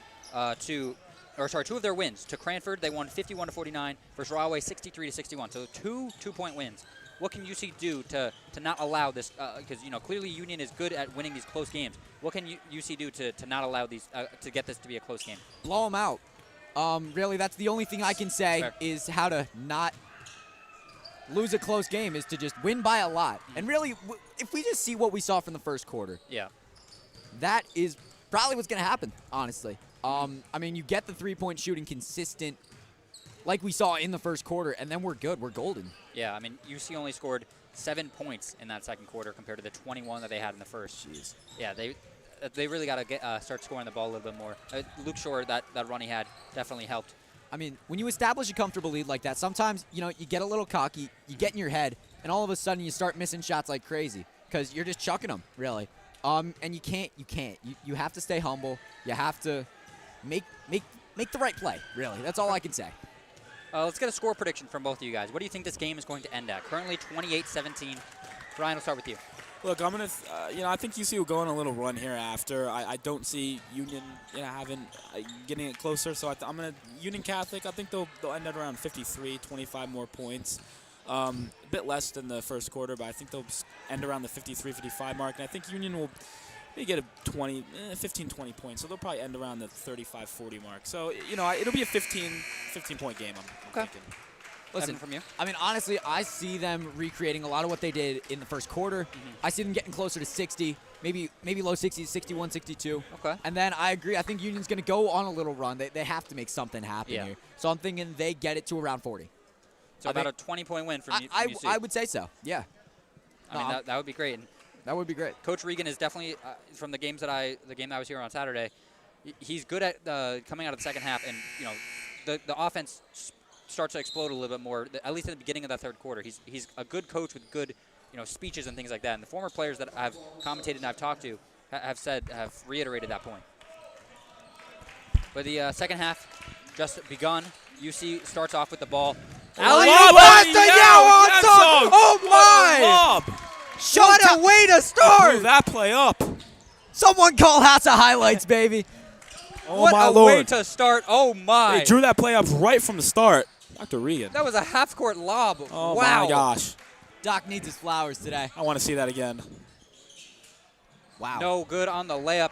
two of their wins. To Cranford, they won 51-49 versus Rahway 63-61. So 2 2-point wins. What can UC do to not allow this? Because, clearly Union is good at winning these close games. What can UC do to not allow these, to get this to be a close game? Blow them out. Really, that's the only thing I can say. Fair. Is how to not lose a close game is to just win by a lot. Mm-hmm. And really, if we just see what we saw from the first quarter, that is probably what's going to happen, honestly. You get the three-point shooting consistent like we saw in the first quarter, and then we're good. We're golden. Yeah, UC only scored 7 points in that second quarter compared to the 21 that they had in the first. Jeez. Yeah, they really got to start scoring the ball a little bit more. Luke Shore, that run he had definitely helped. When you establish a comfortable lead like that, sometimes, you get a little cocky, you get in your head, and all of a sudden you start missing shots like crazy. because you're just chucking them, really. And you can't. You have to stay humble. You have to make the right play, really. That's all I can say. Let's get a score prediction from both of you guys. What do you think this game is going to end at? Currently 28-17. Ryan, we'll start with you. Look, I'm gonna, I think UC will go on a little run here after. I don't see Union, getting it closer. So I'm gonna Union Catholic. I think they'll end at around 53, 25 more points. A bit less than the first quarter, but I think they'll end around the 53, 55 mark. And I think Union will maybe get a 15, 20 points. So they'll probably end around the 35, 40 mark. So it'll be a 15-point game. I'm thinking. Listen, Evan, from you? I mean, honestly, I see them recreating a lot of what they did in the first quarter. I see them getting closer to 60, maybe low 60s, 61, 62. Okay. And then I agree. I think Union's going to go on a little run. They have to make something happen Yeah. here. So I'm thinking they get it to around 40. So about a 20-point win from UC. I would say so, yeah. I mean, that would be great. And that would be great. Coach Regan is definitely, from the game that I was here on Saturday, he's good at coming out of the second half, and the offense starts to explode a little bit more, at least at the beginning of that third quarter. He's a good coach with good speeches and things like that. And the former players that I've commentated and I've talked to have reiterated that point. But the second half just begun. UC starts off with the ball. Oh my! What a way to start! Move that play up. Someone call House of Highlights, baby. Oh what my a Lord! way to start! Oh my! They drew that play up right from the start. Dr. Regan. That was a half-court lob. Oh wow! my gosh! Doc needs his flowers today. I want to see that again. Wow. No good on the layup.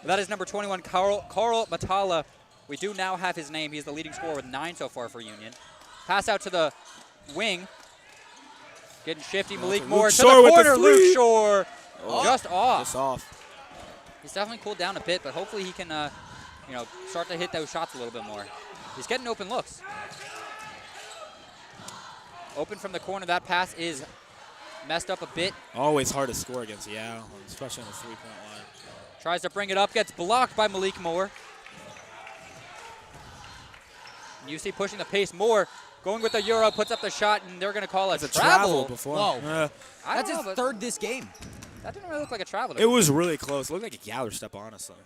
That is number 21, Carl Matala. We do now have his name. He's the leading scorer with 9 so far for Union. Pass out to the wing. Getting shifty. Malik Moore to the corner. Luke Shore. Just off. Just off. He's definitely cooled down a bit, but hopefully he can, start to hit those shots a little bit more. He's getting open looks. Open from the corner. That pass is messed up a bit. Always hard to score against Yale, especially on the three-point line. Tries to bring it up. Gets blocked by Malik Moore. UC pushing the pace more. Going with the Euro, puts up the shot, and they're going to call it a travel before. Whoa. I That's don't his know, third this game. That didn't really look like a travel. It was really close. It looked like a Galler step, honestly.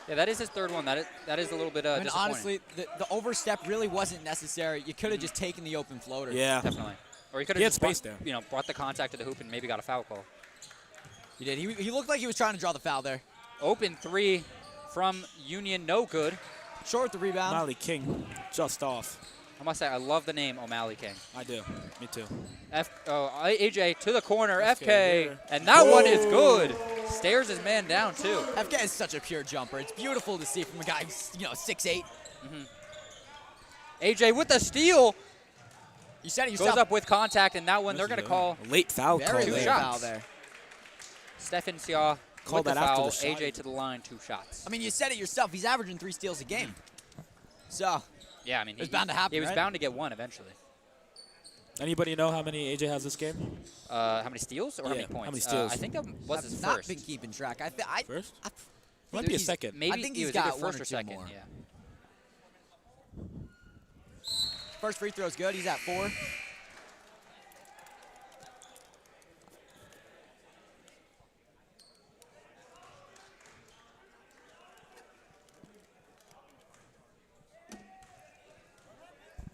Yeah, that is his third one. That is a little bit disappointing. Honestly, the overstep really wasn't necessary. You could have just taken the open floater. Yeah. Definitely. Or he could He have had just space there. brought the contact to the hoop and maybe got a foul call. He did. He looked like he was trying to draw the foul there. Open three from Union, no good. Short with the rebound. O'Malley King just off. I must say, I love the name O'Malley King. I do. Me too. AJ to the corner, FK, here. and that one is good. Stares his man down, too. FK is such a pure jumper. It's beautiful to see from a guy who's, 6'8". AJ with the steal. You said it yourself. Goes up with contact, and that one they're going to call Late foul Very call late there. foul there. Stephen Sia Called with the that after foul. the shot. AJ to the line, 2 shots. I mean, you said it yourself. He's averaging 3 steals a game. So, Yeah, I mean, It was bound to happen, He was right? bound to get one eventually. Anybody know how many AJ has this game? How many steals or how Yeah, many points? how many steals? I think that was his I've not first. been keeping track. First? I Might be a he's- second. Maybe I think he he's was got either one first or or two second. more. Yeah. First free throw's good. He's at 4.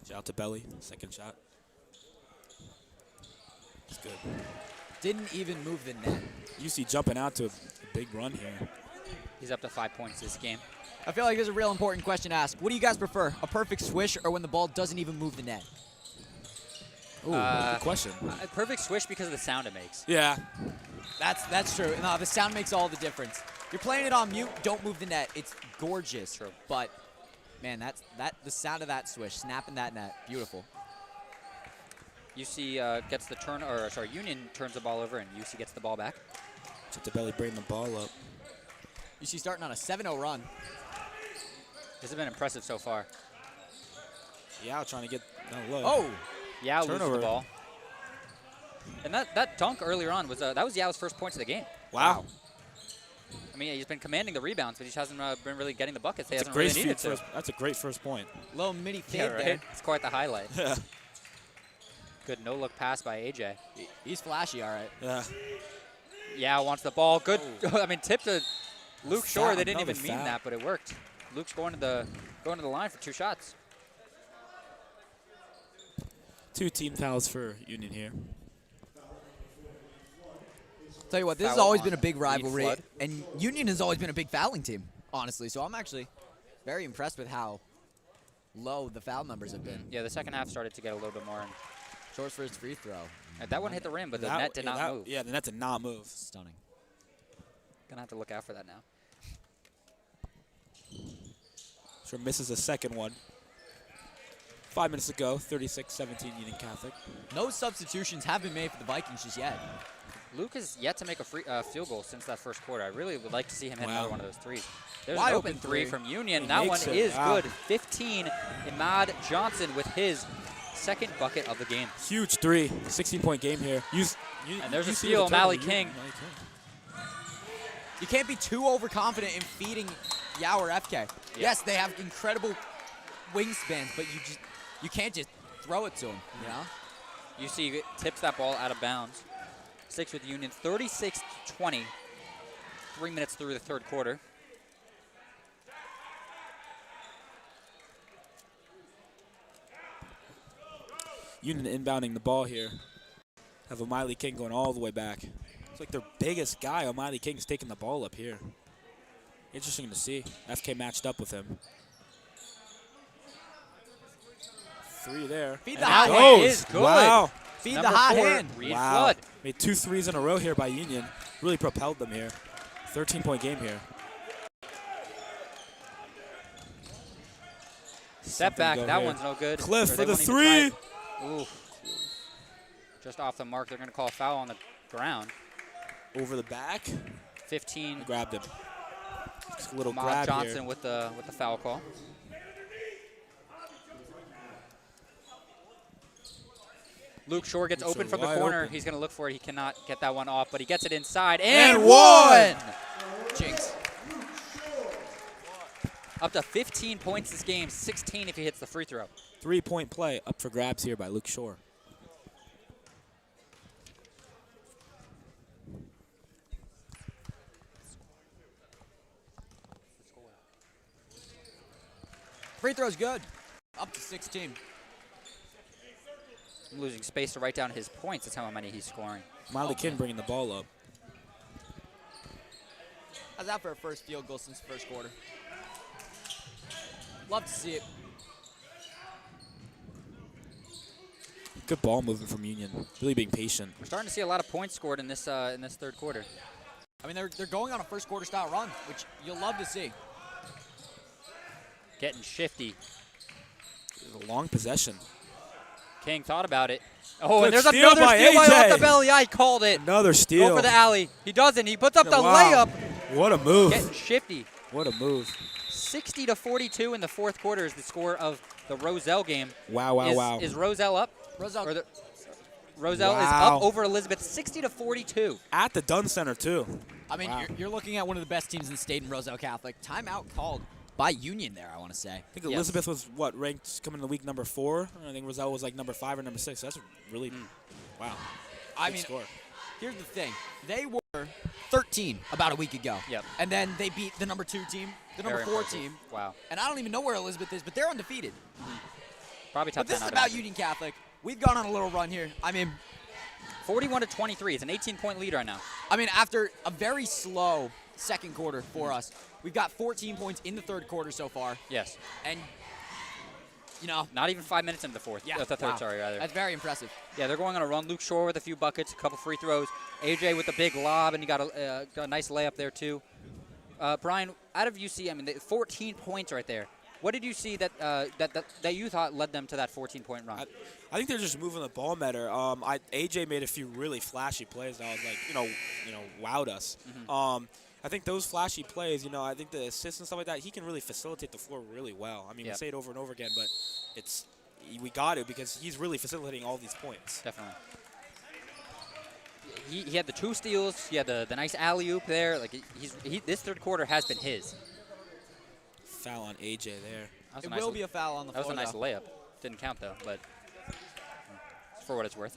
Shout out to Belly. Second shot. It's good. Didn't even move the net. UC jumping out to a big run here. He's up to 5 points this game. I feel like there's a real important question to ask. What do you guys prefer, a perfect swish or when the ball doesn't even move the net? Ooh, good question. A perfect swish because of the sound it makes. Yeah. That's true. No, the sound makes all the difference. You're playing it on mute, don't move the net. It's gorgeous. True. But man, the sound of that swish, snapping that net, beautiful. UC gets the turn, or sorry, Union turns the ball over and UC gets the ball back. Shout out to Belly bringing the ball up. You see, starting on a 7-0 run. This has been impressive so far. Yeah, trying to get down low. Oh, Yao loses Turnover. the ball. And that dunk earlier on was that was Yao's first points of the game. Wow. I mean, he's been commanding the rebounds, but he hasn't been really getting the buckets. He That's a hasn't great really needed to. that's a great first point. little mini fade Yeah, right. there. It's quite the highlight. Good no-look pass by AJ. He's flashy, all right. Yeah. Yeah, wants the ball. Good. I mean, tip to Luke Shore. Foul, They didn't another even mean foul. that, but it worked. Luke's going to the line for 2 shots. 2 team fouls for Union here. Tell you what, this has Foul always on been a big rivalry, Flood. and Union has always been a big fouling team, honestly. So I'm actually very impressed with how low the foul numbers have been. Yeah, the second half started to get a little bit more. And Short's first free throw. that one hit the rim, but the That- net did yeah, not that- move. Yeah, the net did not move. Stunning. Gonna have to look out for that now. Sure misses a second one. 5 minutes to go, 36-17 Union Catholic. No substitutions have been made for the Vikings just yet. Luke has yet to make a field goal since that first quarter. I really would like to see him hit Wow. another one of those threes. There's Wide an open open three three. from Union. He That one makes it. is Wow. good. 15, Imad Johnson with his second bucket of the game. Huge three, 16-point game here. And there's a UC steal, with the turnover. Mally King. Mally King. You can't be too overconfident in feeding Yao or FK. Yeah. Yes, they have incredible wingspans, but you can't just throw it to them, you know? UC tips that ball out of bounds. 6 with Union, 36-20. 3 minutes through the third quarter. Union inbounding the ball here. Have O'Malley King going all the way back. It's like their biggest guy, O'Malley King's taking the ball up here. Interesting to see. FK matched up with him. 3 there. Feed And the it hot goes. hand is good. Wow. Feed Number the hot 4, hand. Reed Wow. Flood. Made 2 threes in a row here by Union. Really propelled them here. 13-point game here. Step Something back, go that here. one's no good. Cliff Or for they the won't even try 3. it. Ooh. Just off the mark, they're going to call a foul on the ground. Over the back. 15, Grabbed him. Just a little Ahmad grab Johnson here. with the foul call. Luke Shore gets Luke open Shore from the wide corner. open. He's going to look for it. He cannot get that one off, but he gets it inside. And And one! Jinx. Up to 15 points this game, 16 if he hits the free throw. 3-point play up for grabs here by Luke Shore. Free throw's good. Up to 16. I'm losing space to write down his points. That's how many he's scoring. Miley King bringing the ball up. How's that for a first field goal since the first quarter? Love to see it. Good ball movement from Union. Really being patient. We're starting to see a lot of points scored in this third quarter. I mean, they're going on a first quarter style run, which you'll love to see. Getting shifty. It was a long possession. King thought about it. Oh, Good and there's steal another by steal by AJ. off the belly. I called it. Another steal. Go for the alley. He doesn't. He puts up the Wow. layup. What a move. Getting shifty. What a move. 60-42 in the fourth quarter is the score of the Roselle game. Wow, wow, wow. Is Roselle up? Roselle. Or Roselle is Wow. up over Elizabeth, 60-42. At the Dunn Center, too. I mean, Wow. you're looking at one of the best teams in the state in Roselle Catholic. Timeout called by Union there, I want to say. I think Yes. Elizabeth was, what, ranked coming into week number 4? I think Roselle was like number 5 or number 6. That's really, wow. I Good mean, score. here's the thing. They were 13 about a week ago. Yep. And then they beat the number 2 team, the number Very 4 impressive. team. Wow. And I don't even know where Elizabeth is, but they're undefeated. Probably top But this 10 is out about of Union Catholic. We've gone on a little run here. I mean, 41-23. It's an 18-point lead right now. after a very slow second quarter for us, we've got 14 points in the third quarter so far. Yes. And, you know, Not even 5 minutes into the fourth. yeah, The third, wow. sorry, rather. That's very impressive. Yeah, they're going on a run. Luke Shore with a few buckets, a couple free throws. AJ with the big lob, and he got a nice layup there, too. Brian, out of UC, I mean, 14 points right there. What did you see that you thought led them to that 14-point run? I think they're just moving the ball better. AJ made a few really flashy plays that was like, wowed us. I think those flashy plays, I think the assists and stuff like that, he can really facilitate the floor really well. I mean, Yep. we say it over and over again, but we got it because he's really facilitating all these points. Definitely. He had the 2 steals. He had the nice alley-oop there. Like this third quarter has been his. Foul on AJ there. That was It a nice will be a foul on the That was floor, a nice though. layup. Didn't count, though, but for what it's worth.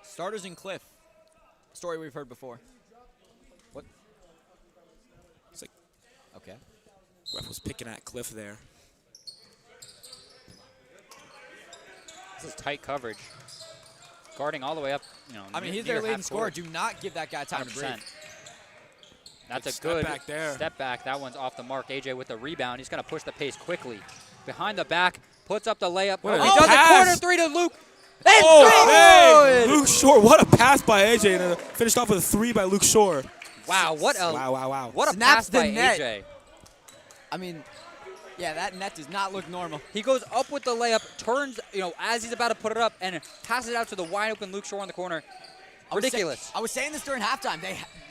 Starters in Cliff. Story we've heard before. What? It's like Okay. ref was picking at Cliff there. This is tight coverage. Guarding all the way up, I mean, he's near their leading half scorer. court. Do not give that guy time to breathe. 100%. That's a Step good back there. step back. That one's off the mark. AJ with the rebound. He's going to push the pace quickly. Behind the back, puts up the layup. What a He does pass. a corner three to Luke. And Oh, good! hey, Luke Shore. What a pass by AJ. And finished off with a 3 by Luke Shore. Wow, what a Wow. what a Snaps pass the by net. AJ. I mean, yeah, that net does not look normal. He goes up with the layup, turns, as he's about to put it up, and passes it out to the wide open Luke Shore in the corner. Ridiculous. I was saying this during halftime.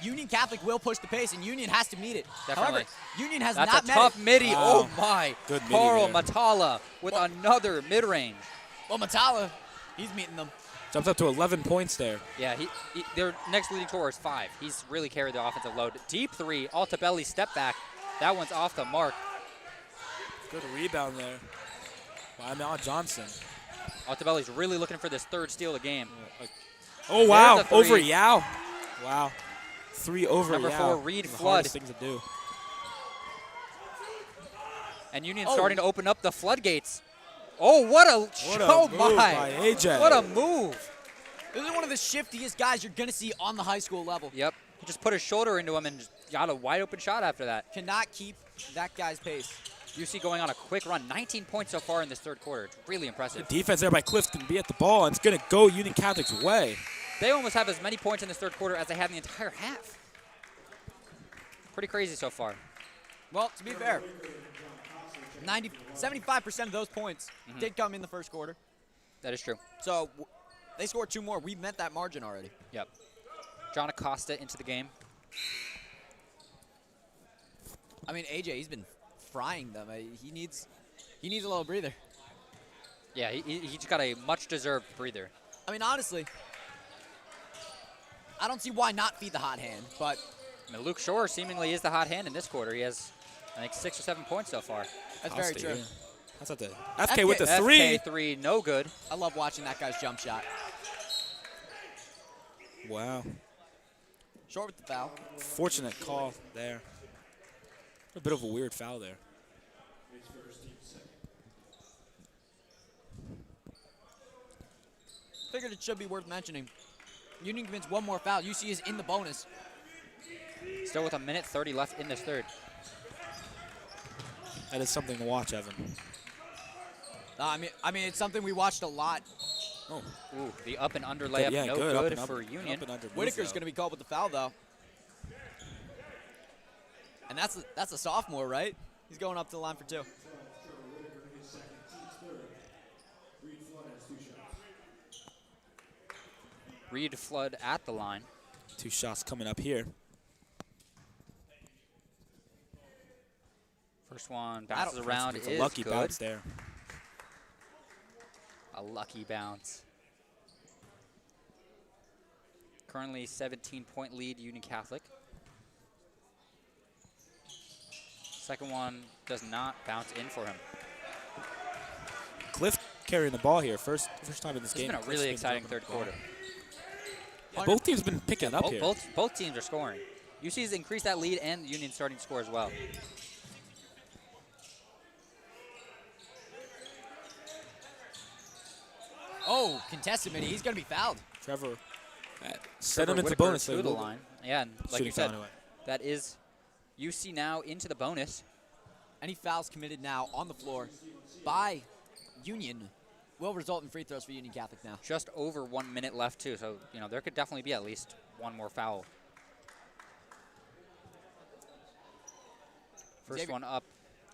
Union Catholic will push the pace, and Union has to meet it. Definitely. However, Union has That's not a met tough it. midi. Wow. Oh, my. Good midi Carl there. Matala with another mid-range. Well, Matala, he's meeting them. Jumps up to 11 points there. Yeah, their next leading scorer is 5. He's really carried the offensive load. Deep 3, Altabelli step back. That one's off the mark. Good rebound there by Mal Johnson. Altabelli's really looking for this third steal of the game. Oh, wow. There's the Over three. Yao. Wow. 3 over Number Yao. 4, Reed The Flood. hardest thing to do. And Union starting to open up the floodgates. Oh, what a What a move by AJ. What a move. This is one of the shiftiest guys you're going to see on the high school level. Yep. He just put his shoulder into him and just got a wide open shot after that. Cannot keep that guy's pace. UC going on a quick run. 19 points so far in this third quarter. It's really impressive. The defense there by Cliff can be at the ball, and it's going to go Union Catholic's way. They almost have as many points in this third quarter as they had in the entire half. Pretty crazy so far. Well, to be fair, 75% of those points did come in the first quarter. That is true. So they scored 2 more. We met that margin already. Yep. John Acosta into the game. I mean, AJ, he's been frying them. He needs a little breather. Yeah, he's got a much-deserved breather. I mean, honestly, I don't see why not feed the hot hand, but I mean, Luke Shore seemingly is the hot hand in this quarter. He has, I think, 6 or 7 points so far. that's very Costa, true. yeah. That's at the FK with the FK 3. FK3, no good. I love watching that guy's jump shot. Wow. Short with the foul. Fortunate call there. A bit of a weird foul there. Figured it should be worth mentioning. Union commits 1 more foul. UC is in the bonus. Still with 1:30 left in this third. That is something to watch, Evan. I mean, it's something we watched a lot. Oh, Ooh, the up and under layup, yeah, no good. Up good and under, for Union. Up and under move, Whitaker's though. going to be called with the foul, though. And that's a sophomore, right? He's going up to the line for 2. Reed Flood at the line. 2 shots coming up here. First one bounces around. It's Is a lucky good. bounce there. A lucky bounce. Currently 17-point lead, Union Catholic. Second one does not bounce in for him. Cliff carrying the ball here. First time in this It's game. been a Cliff's really been exciting dropping third the ball. quarter. Yeah, both teams have been picking it up here. Both teams are scoring. UC's increased that lead, and Union's starting to score as well. Oh, contested midi. He's going to be fouled. Trevor sent him into Whitaker bonus. to the line. Yeah, and like Shooting you said, foul anyway. that is UC now into the bonus. Any fouls committed now on the floor by Union will result in free throws for Union Catholic now. Just over 1 minute left, too. So, there could definitely be at least one more foul. First Xavier- one up.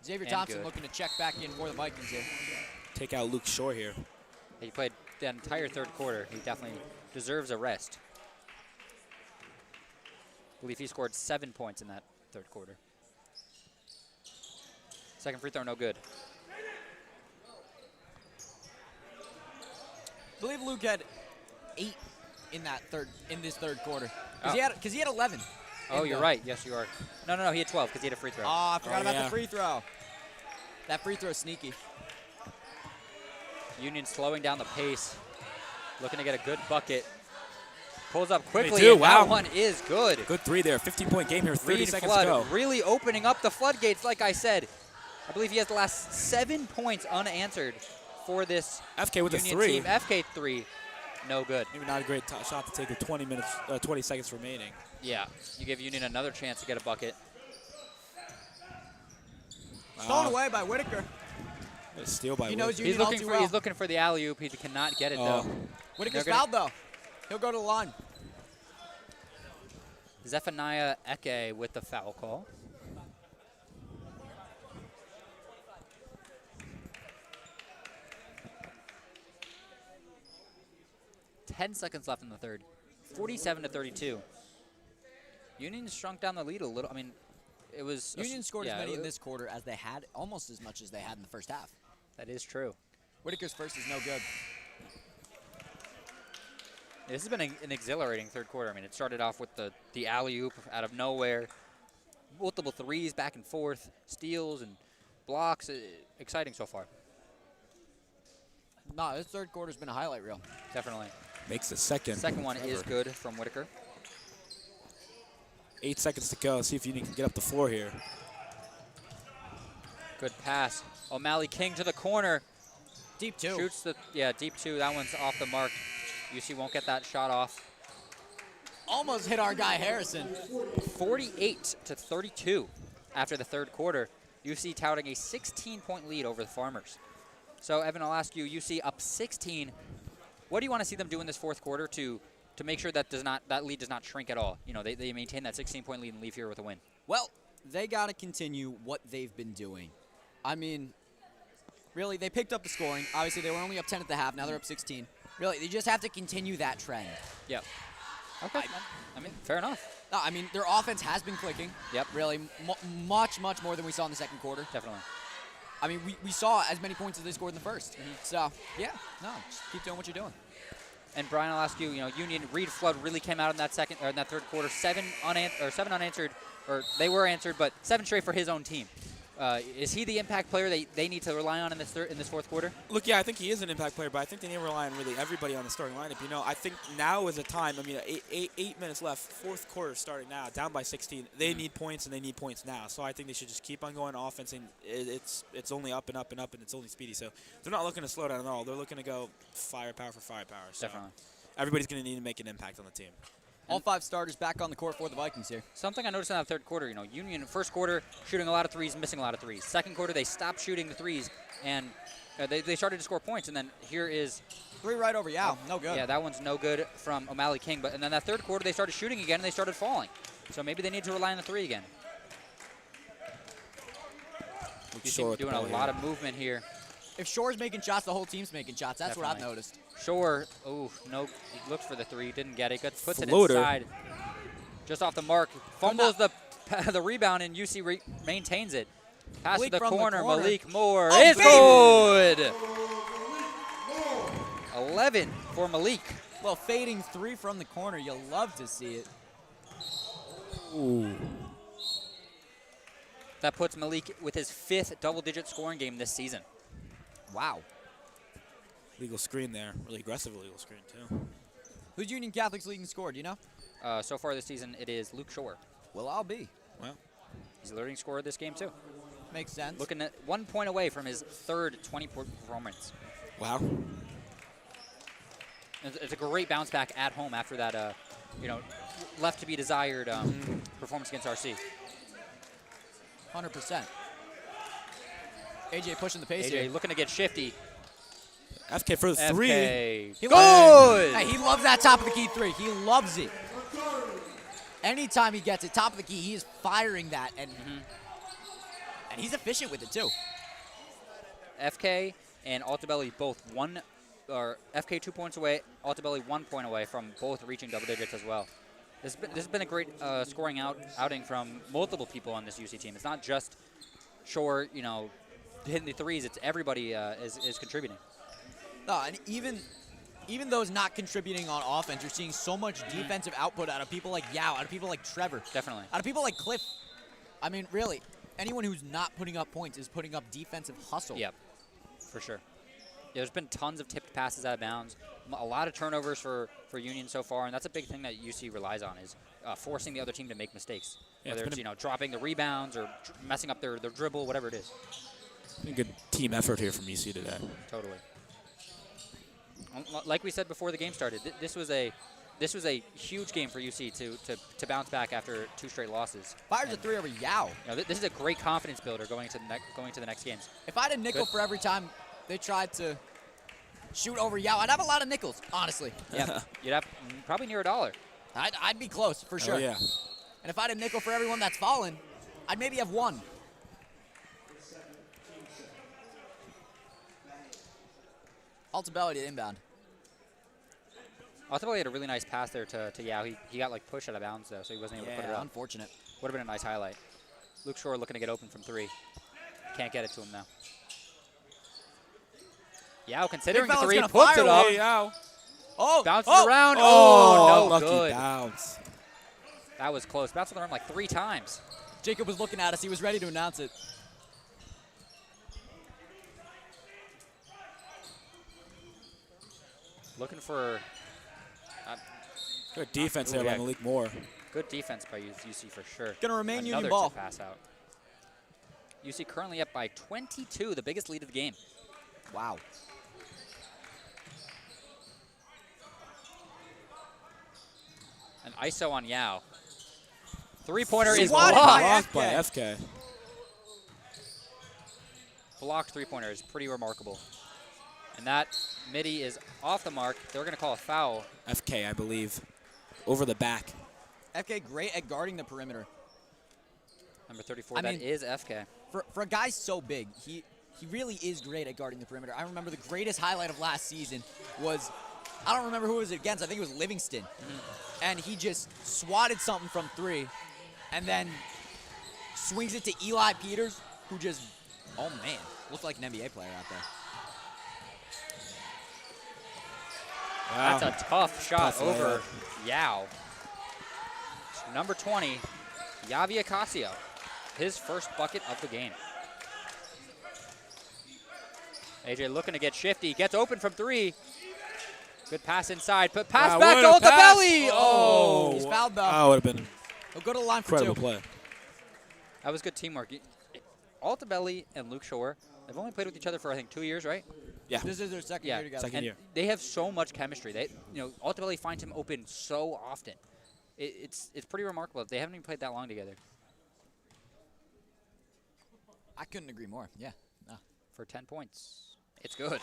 Xavier And Thompson good. looking to check back in for the Vikings here. Take out Luke Shore here. He played the entire third quarter. He definitely deserves a rest. I believe he scored 7 points in that third quarter. Second free throw, no good. I believe Luke had 8 in this third quarter. Oh. Because he had 11. Oh, in you're the- right. Yes, you are. No, he had 12 because he had a free throw. Oh, I forgot about yeah. the free throw. That free throw is sneaky. Union slowing down the pace, looking to get a good bucket. Pulls up quickly, They do, and wow. that one is good. Good three there. 15-point game here. 30 Reed seconds Flood to go. really opening up the floodgates, like I said. I believe he has the last 7 points unanswered for this FK with a Union three. team. FK 3, no good. Maybe not a great shot to take with 20 seconds remaining. Yeah, you give Union another chance to get a bucket. Stolen away by Whitaker. A steal by He knows Whitaker. Union all too well. He's looking for the alley-oop. He cannot get it, though. Whitaker's They're gonna- fouled, though. He'll go to the line. Zephaniah Eke with the foul call. Ten seconds left in the third. 47-32. Union shrunk down the lead a little. I mean, it was Union scored yeah, as many in this quarter as they had, almost as much as they had in the first half. That is true. Whitaker's first is no good. This has been an exhilarating third quarter. I mean, it started off with the alley-oop out of nowhere. Multiple threes back and forth, steals and blocks. Exciting so far. No, this third quarter's been a highlight reel. Definitely. Makes the second. Second one ever. is good from Whitaker. 8 seconds to go. See if Union can get up the floor here. Good pass. O'Malley King to the corner. Deep two. Shoots deep two. That one's off the mark. UC won't get that shot off. Almost hit our guy Harrison. 48-32 after the third quarter. UC touting a 16-point lead over the Farmers. So, Evan, I'll ask you, UC up 16. What do you want to see them do in this fourth quarter to make sure that lead does not shrink at all? You know, they maintain that 16-point lead and leave here with a win. Well, they got to continue what they've been doing. I mean, really, they picked up the scoring. Obviously, they were only up 10 at the half. Now they're up 16. Really, they just have to continue that trend. Yep. Okay. I mean, fair enough. No, I mean, their offense has been clicking. Yep. Really, much more than we saw in the second quarter. Definitely. I mean, we saw as many points as they scored in the first. So, yeah, no, just keep doing what you're doing. And Brian, I'll ask you, Union, Reed Flood really came out in that third quarter. Seven unanswered, or they were answered, but 7 straight for his own team. Is he the impact player they need to rely on in this fourth quarter? Look, yeah, I think he is an impact player, but I think they need to rely on really everybody on the starting lineup. You know, I think now is a time. I mean, 8 minutes left, fourth quarter starting now, down by 16. They need points, and they need points now. So I think they should just keep on going offense, and it's only up and up and up, and it's only speedy. So they're not looking to slow down at all. They're looking to go firepower for firepower. So Definitely. everybody's going to need to make an impact on the team. All 5 starters back on the court for the Vikings here. Something I noticed in that third quarter, Union first quarter shooting a lot of threes, missing a lot of threes. Second quarter, they stopped shooting the threes, and they started to score points. And then here is 3 right over Yao. No good. Yeah, that one's no good from O'Malley King. And then that third quarter, they started shooting again, and they started falling. So maybe they need to rely on the 3 again. You see doing a lot of movement here. If Shore's making shots, the whole team's making shots. That's what I've noticed. Shore, no, he looked for the 3, didn't get it. Puts it Floater. inside, just off the mark. Fumbles the rebound, and UC maintains it. Pass to the corner. Malik Moore is good. 11 for Malik. Well, fading 3 from the corner, you'll love to see it. Ooh. That puts Malik with his 5th double-digit scoring game this season. Wow. Legal screen there. Really aggressive legal screen, too. Who's Union Catholic's leading scorer? Do you know? So far this season, it is Luke Shore. Well, I'll be. Well, he's the leading scorer this game, too. Makes sense. Looking at 1 point away from his 3rd 20-point performance. Wow. It's a great bounce back at home after that, left to be desired performance against RC. 100%. AJ pushing the pace AJ here. looking to get shifty. FK for the 3. Good! Hey, he loves that top of the key 3. He loves it. Anytime he gets it, top of the key, he is firing that, and he's efficient with it too. FK and Altabelli both FK 2 points away, Altabelli 1 point away from both reaching double digits as well. This has been a great scoring outing from multiple people on this UC team. It's not just Shore, hitting the threes. It's everybody is contributing. No, and even those not contributing on offense, you're seeing so much defensive output out of people like Yao, out of people like Trevor. Definitely. Out of people like Cliff. I mean, really, anyone who's not putting up points is putting up defensive hustle. Yep, for sure. There's been tons of tipped passes out of bounds, a lot of turnovers for Union so far, and that's a big thing that UC relies on is forcing the other team to make mistakes. Yeah, Whether it's dropping the rebounds or messing up their dribble, whatever it is. A good team effort here from UC today. Totally. Like we said before the game started, this was a huge game for UC to bounce back after 2 straight losses. Fires a 3 over Yao. This is a great confidence builder going to the next games. If I had a nickel for every time they tried to shoot over Yao, I'd have a lot of nickels, honestly. Yeah, you'd have probably near $1. I'd be close, for sure. Oh, yeah. And if I had a nickel for everyone that's fallen, I'd maybe have 1. Altabelli to inbound. Altabelli had a really nice pass there to Yao. He got like pushed out of bounds though, so he wasn't able to put it up. Unfortunate. Would have been a nice highlight. Luke Shore looking to get open from 3. Can't get it to him now. Yao considering the 3, puts it up. Yao. Oh, Bounces around. Oh, no lucky good. bounce. That was close. Bounced on the rim like 3 times. Jacob was looking at us. He was ready to announce it. Looking for Good defense there by Malik Moore. good defense by UC for sure. Gonna remain Union Another ball. tip pass out. UC currently up by 22, the biggest lead of the game. Wow. An ISO on Yao. 3-pointer is Swatted blocked. Blocked by FK. Blocked 3-pointer is pretty remarkable. And that midi is off the mark. They're going to call a foul. FK, I believe. Over the back. FK great at guarding the perimeter. Number 34, I that mean- is FK. For a guy so big, he really is great at guarding the perimeter. I remember the greatest highlight of last season was, I don't remember who it was against. I think it was Livingston. And he just swatted something from 3 and then swings it to Eli Peters, who just, oh man, looked like an NBA player out there. Wow. That's a tough shot Tough over Yao. Number 20, Yavi Ocasio. His first bucket of the game. AJ looking to get shifty. Gets open from 3. Good pass inside. Pass Wow, back what to a pass. Altabelli. Oh, He's fouled though. that would have been He'll go to the line for incredible 2. play. That was good teamwork. Altabelli and Luke Shore, they've only played with each other for, I think, 2 years, right? Yeah. This is their second year together. second And year. they have so much chemistry. Altabelli finds him open so often. It's pretty remarkable. They haven't even played that long together. I couldn't agree more. Yeah. No. For 10 points. It's good.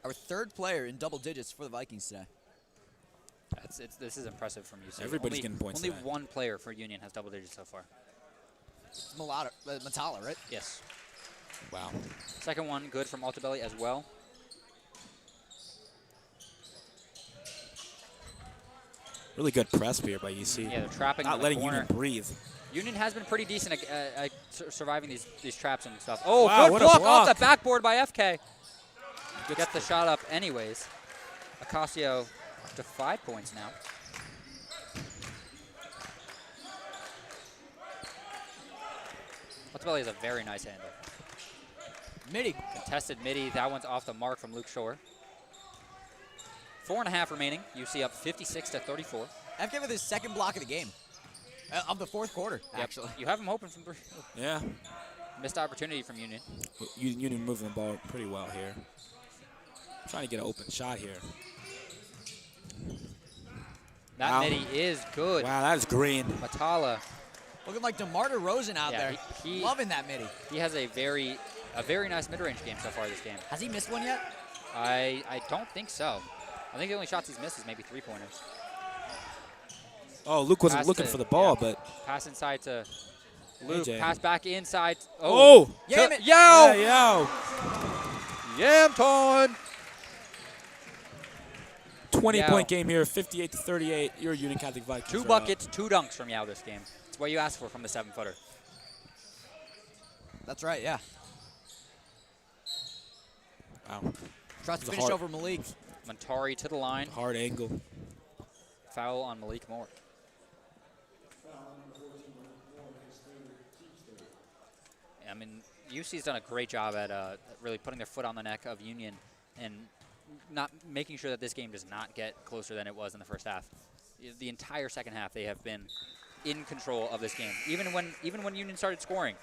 Our 3rd player in double digits for the Vikings today. This is impressive from UC. Everybody's getting points Only today. 1 player for Union has double digits so far. It's Matala, right? Yes. Wow. Second one, good from Altabelli as well. Really good press here by UC. Yeah, they're trapping Not in the letting corner. Union breathe. Union has been pretty decent at surviving these traps and stuff. Oh, Wow, good what a block block. off the backboard by FK. Good Gets the shot up anyways. Ocasio to 5 points now. Altabelli is a very nice handle. Midi. Contested midi. That one's off the mark from Luke Shore. 4.5 remaining. UC up 56-34. FK with his 2nd block of the game. Of the 4th quarter, Yep. actually. You have him open from 3. Yeah. Missed opportunity from Union. Union moving the ball pretty well here. Trying to get an open shot here. That Wow. midi is good. Wow, that is green. Matala, Looking like DeMar DeRozan out Yeah, there. he- Loving that midi. he has a very nice mid-range game so far this game. Has he missed one yet? I don't think so. I think the only shots he's missed is maybe 3-pointers. Oh, Luke wasn't Pass looking to- for the ball, yeah. but Pass inside to Luke. AJ. Pass back inside. oh, Yam it. Yo! yeah, yo. Yamton! 20-point game here, 58-38. You're Union Catholic Vikings. 2 are up. buckets, 2 dunks from Yao this game. It's what you asked for from the 7-footer. That's right, yeah. Wow. Tries to It's a finish hard- over Malik. Montari to the line. Hard angle. Foul on Malik Moore. I mean, UC's done a great job at really putting their foot on the neck of Union and not making sure that this game does not get closer than it was in the first half. The entire second half, they have been in control of this game. Even when Union started scoring,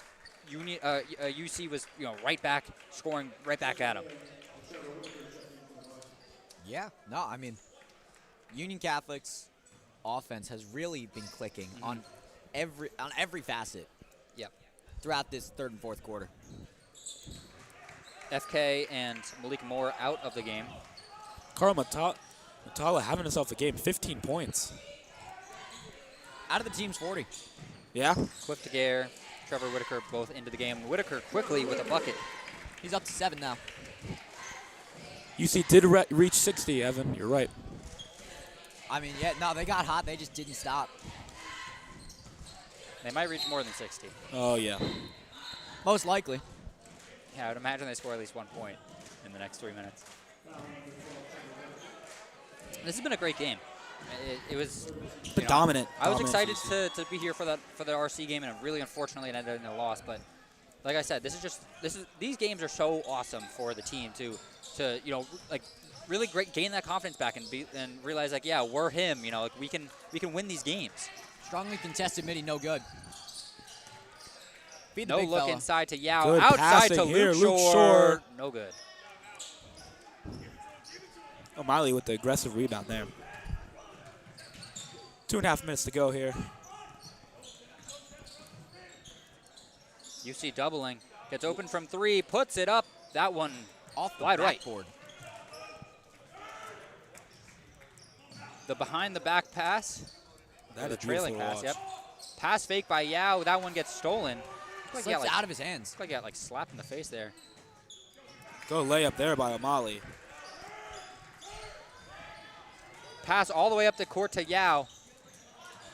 UC was right back scoring right back at them. Yeah, no, I mean, Union Catholic's offense has really been clicking on every facet. Yep. Throughout this third and fourth quarter. FK and Malik Moore out of the game. Carl Matala having himself a game, 15 points. Out of the team's 40. Yeah. Cliff DeGare, Trevor Whitaker both into the game. Whitaker quickly with a bucket. He's up to 7 now. UC did reach 60, Evan. You're right. I mean, yeah, no, they got hot. They just didn't stop. They might reach more than 60. Oh, yeah. Most likely. Yeah, I would imagine they score at least 1 point in the next 3 minutes. This has been a great game. It was dominant. I was excited to be here for the RC game, and really, unfortunately, it ended in a loss. But like I said, these games are so awesome for the team to really gain that confidence back and realize yeah, we're him. We can win these games. Strongly contested midi, no good. Feed the No big look fella. inside to Yao. Good Outside to passing here, Luke Luke Shore. Shore. No good. O'Malley with the aggressive rebound there. 2.5 minutes to go here. UC doubling. Gets open from 3. Puts it up. That one Off the wide right. backboard. The behind the back pass. That The is trailing beautiful to pass, watch. yep. Pass fake by Yao. That one gets stolen. Slips out of his hands. Looks like he got slapped in the face there. Go layup there by O'Malley. Pass all the way up the court to Yao.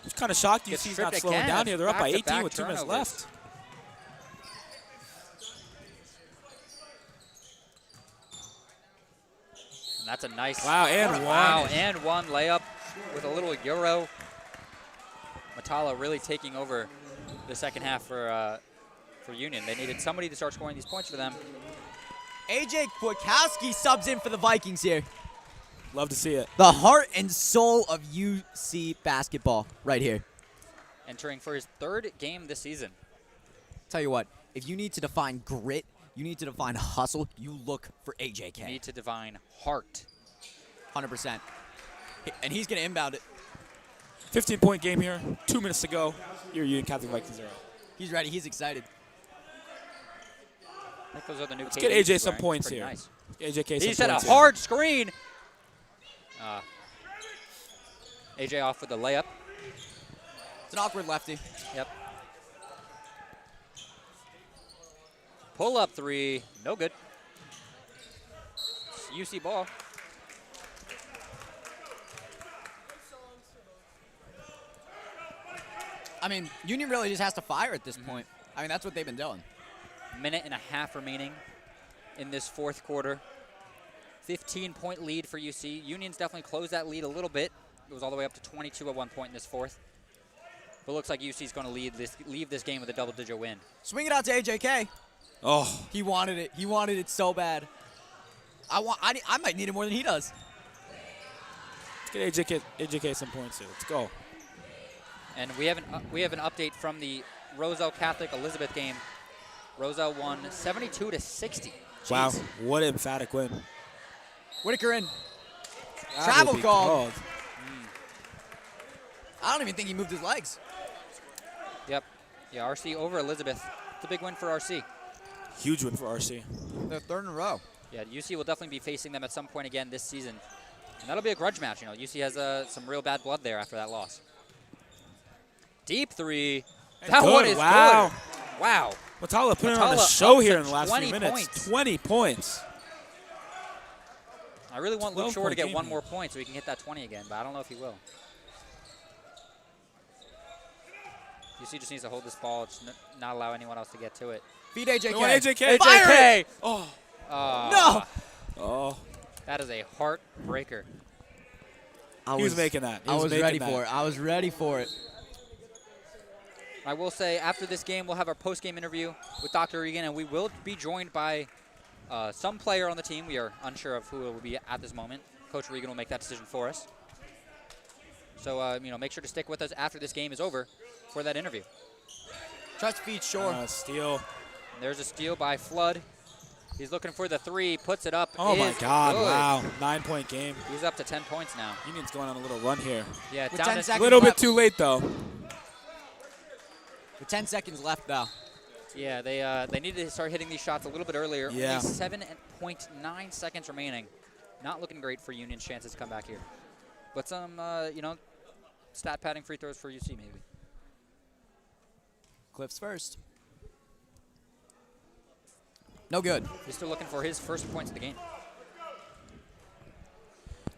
I was kind of shocked Gets UC's not stripped slowing again. down here. They're up by 18 Back-to-back with 2 minutes turnovers. left. And that's a nice. Wow, and one. Wow, and one layup with a little euro. Matala really taking over the second half for Union. They needed somebody to start scoring these points for them. AJ Kwiatkowski subs in for the Vikings here. Love to see it. The heart and soul of UC basketball right here. Entering for his 3rd game this season. Tell you what, if you need to define grit, you need to define hustle, you look for AJK. You need to divine heart. 100%. And he's going to inbound it. 15-point game here. 2 minutes to go. Your Union Catholic Vikings are up. He's ready. He's excited. I think those are the new Let's KDs get AJ he's some wearing. points Pretty here. Nice. AJK He some set a points here. hard screen. AJ off with the layup. It's an awkward lefty. Yep. Pull up 3. No good. It's UC ball. I mean, Union really just has to fire at this point. I mean, that's what they've been doing. Minute and a half remaining in this 4th quarter. 15-point lead for UC. Union's definitely closed that lead a little bit. It was all the way up to 22 at one point in this 4th. But it looks like UC's going to leave this game with a double-digit win. Swing it out to AJK. Oh, He wanted it. He wanted it so bad. I might need it more than he does. let's get AJK some points here. Let's go. And we have an update from the Roselle Catholic Elizabeth game. Roselle won 72-60. Wow, Jeez. what an emphatic win. Whitaker in. That Travel would be call. I don't even think he moved his legs. Yep. Yeah, RC over Elizabeth. It's a big win for RC. Huge win for RC. They're 3rd in a row. Yeah, UC will definitely be facing them at some point again this season. And that'll be a grudge match. UC has some real bad blood there after that loss. Deep 3. That Good, one is wow. good. Wow. Matala putting on the Matala show up here to in the last 20 few minutes. points. 20 points. I really want Luke Shore to 12-point get game one here. more point so he can hit that 20 again, but I don't know if he will. UC just needs to hold this ball, just not allow anyone else to get to it. Feed AJK. Go AJK. Fire it! Oh. No! Oh. That is a heartbreaker. He was making that. He I was making ready that. for it. I was ready for it. I will say after this game, we'll have our post-game interview with Dr. Regan, and we will be joined by some player on the team. We are unsure of who it will be at this moment. Coach Regan will make that decision for us. So, make sure to stick with us after this game is over for that interview. Tries to feed Shore. Steal. And there's a steal by Flood. He's looking for the three, puts it up. Oh, my God. Good. Wow. 9-point game. He's up to 10 points now. Union's going on a little run here. Yeah, With down 10 to seconds A little bit left. too late, though. With 10 seconds left, though. Yeah, they needed to start hitting these shots a little bit earlier. Yeah. Only 7.9 seconds remaining. Not looking great for Union's chances to come back here. But some, stat padding free throws for UC maybe. Cliff's first. No good. He's still looking for his first points of the game.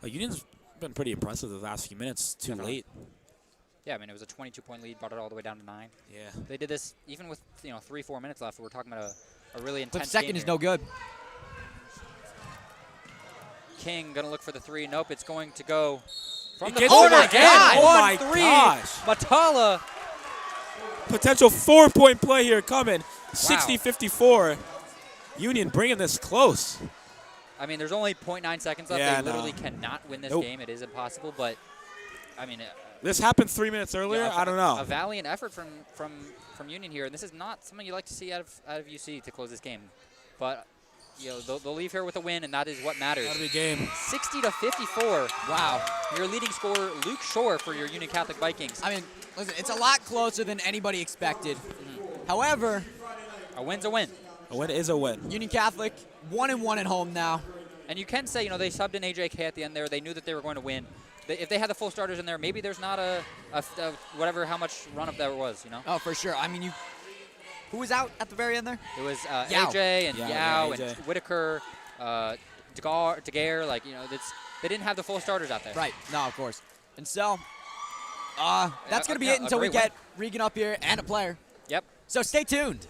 Union's been pretty impressive the last few minutes. Too late. Yeah, I mean, it was a 22-point lead, brought it all the way down to 9. Yeah. They did this even with, 3-4 minutes left. We're talking about a really intense Cliff's second game is here. no good. King going to look for the three. Nope, it's going to go from It the gets corner it again. again. Oh my 1-3. gosh. Matala. Potential 4-point play here coming. 60-54. Union bringing this close. I mean, there's only 0.9 seconds left. Yeah, They literally cannot win this Nope. game. It is impossible, but, I mean, This happened 3 minutes earlier. yeah, I don't know. A valiant effort from Union here, and this is not something you like to see out of UC to close this game. But, they'll leave here with a win, and that is what matters. That'll be game. 60-54. Wow. Your leading scorer, Luke Shore, for your Union Catholic Vikings. I mean, listen, it's a lot closer than anybody expected. However, A win's a win. A win is a win. Union Catholic 1-1 at home now. And you can say, they subbed in AJK at the end there. They knew that they were going to win. If they had the full starters in there, maybe there's not a whatever how much run-up there was, Oh, for sure. I mean, who was out at the very end there? It was Yao. AJ and Yeah, Yao AJ. and Whitaker, Daguerre. They didn't have the full starters out there. Right. No, of course. And so, that's going to be yeah, it until we a great get Regan up here and a player. Yep. So stay tuned.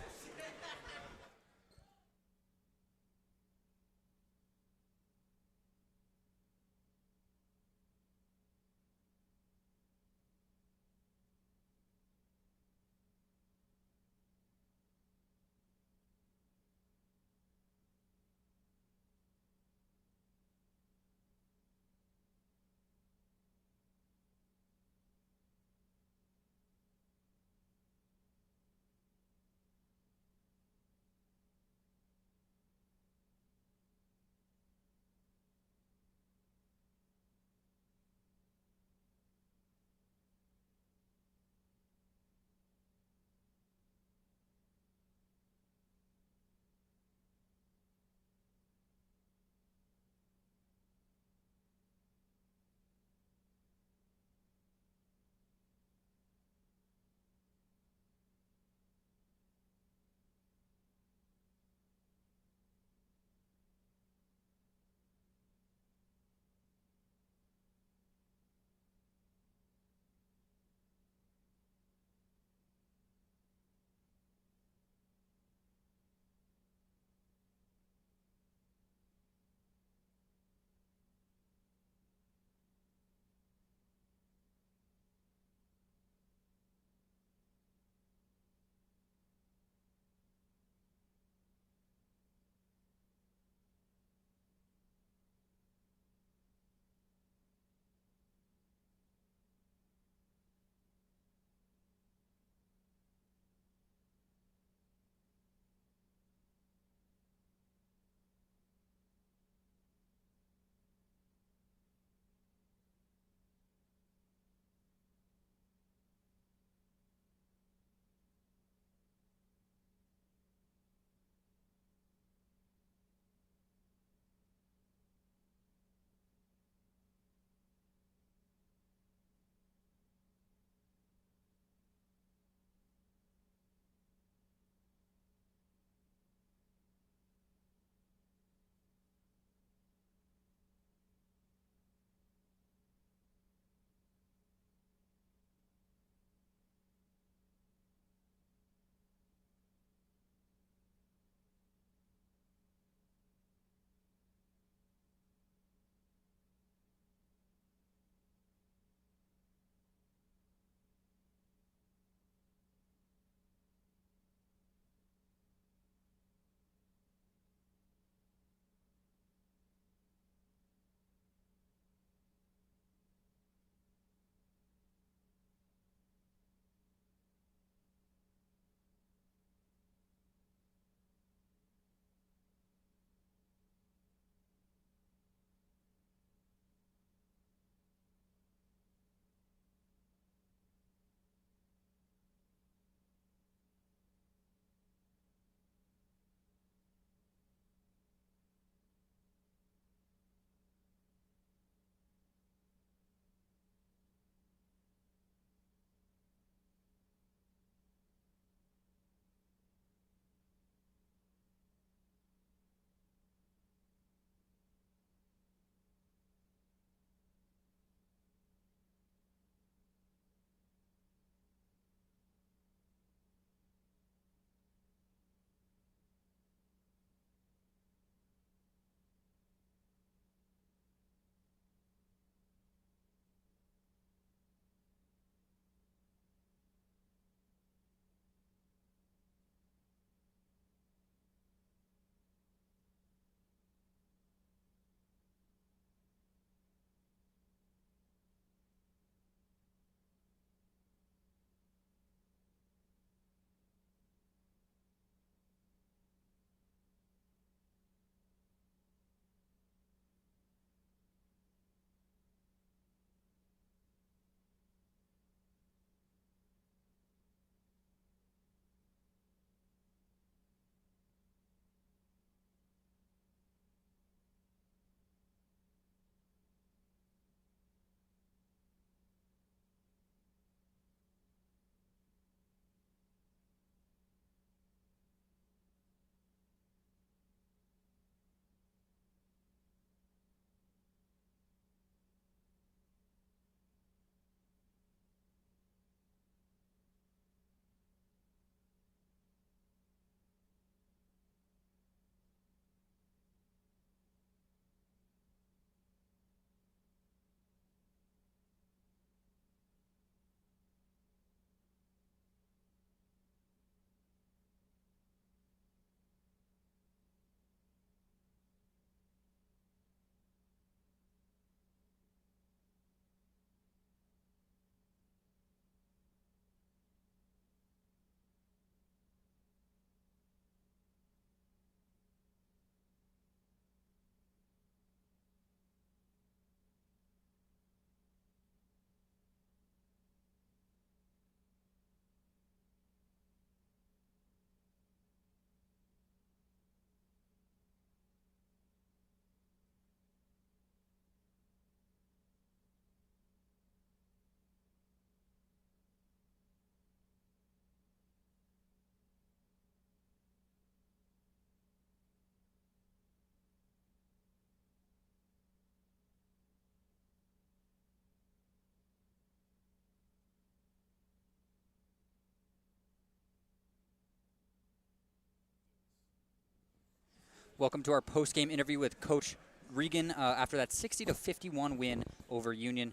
Welcome to our post-game interview with Coach Regan after that 60-51 win over Union.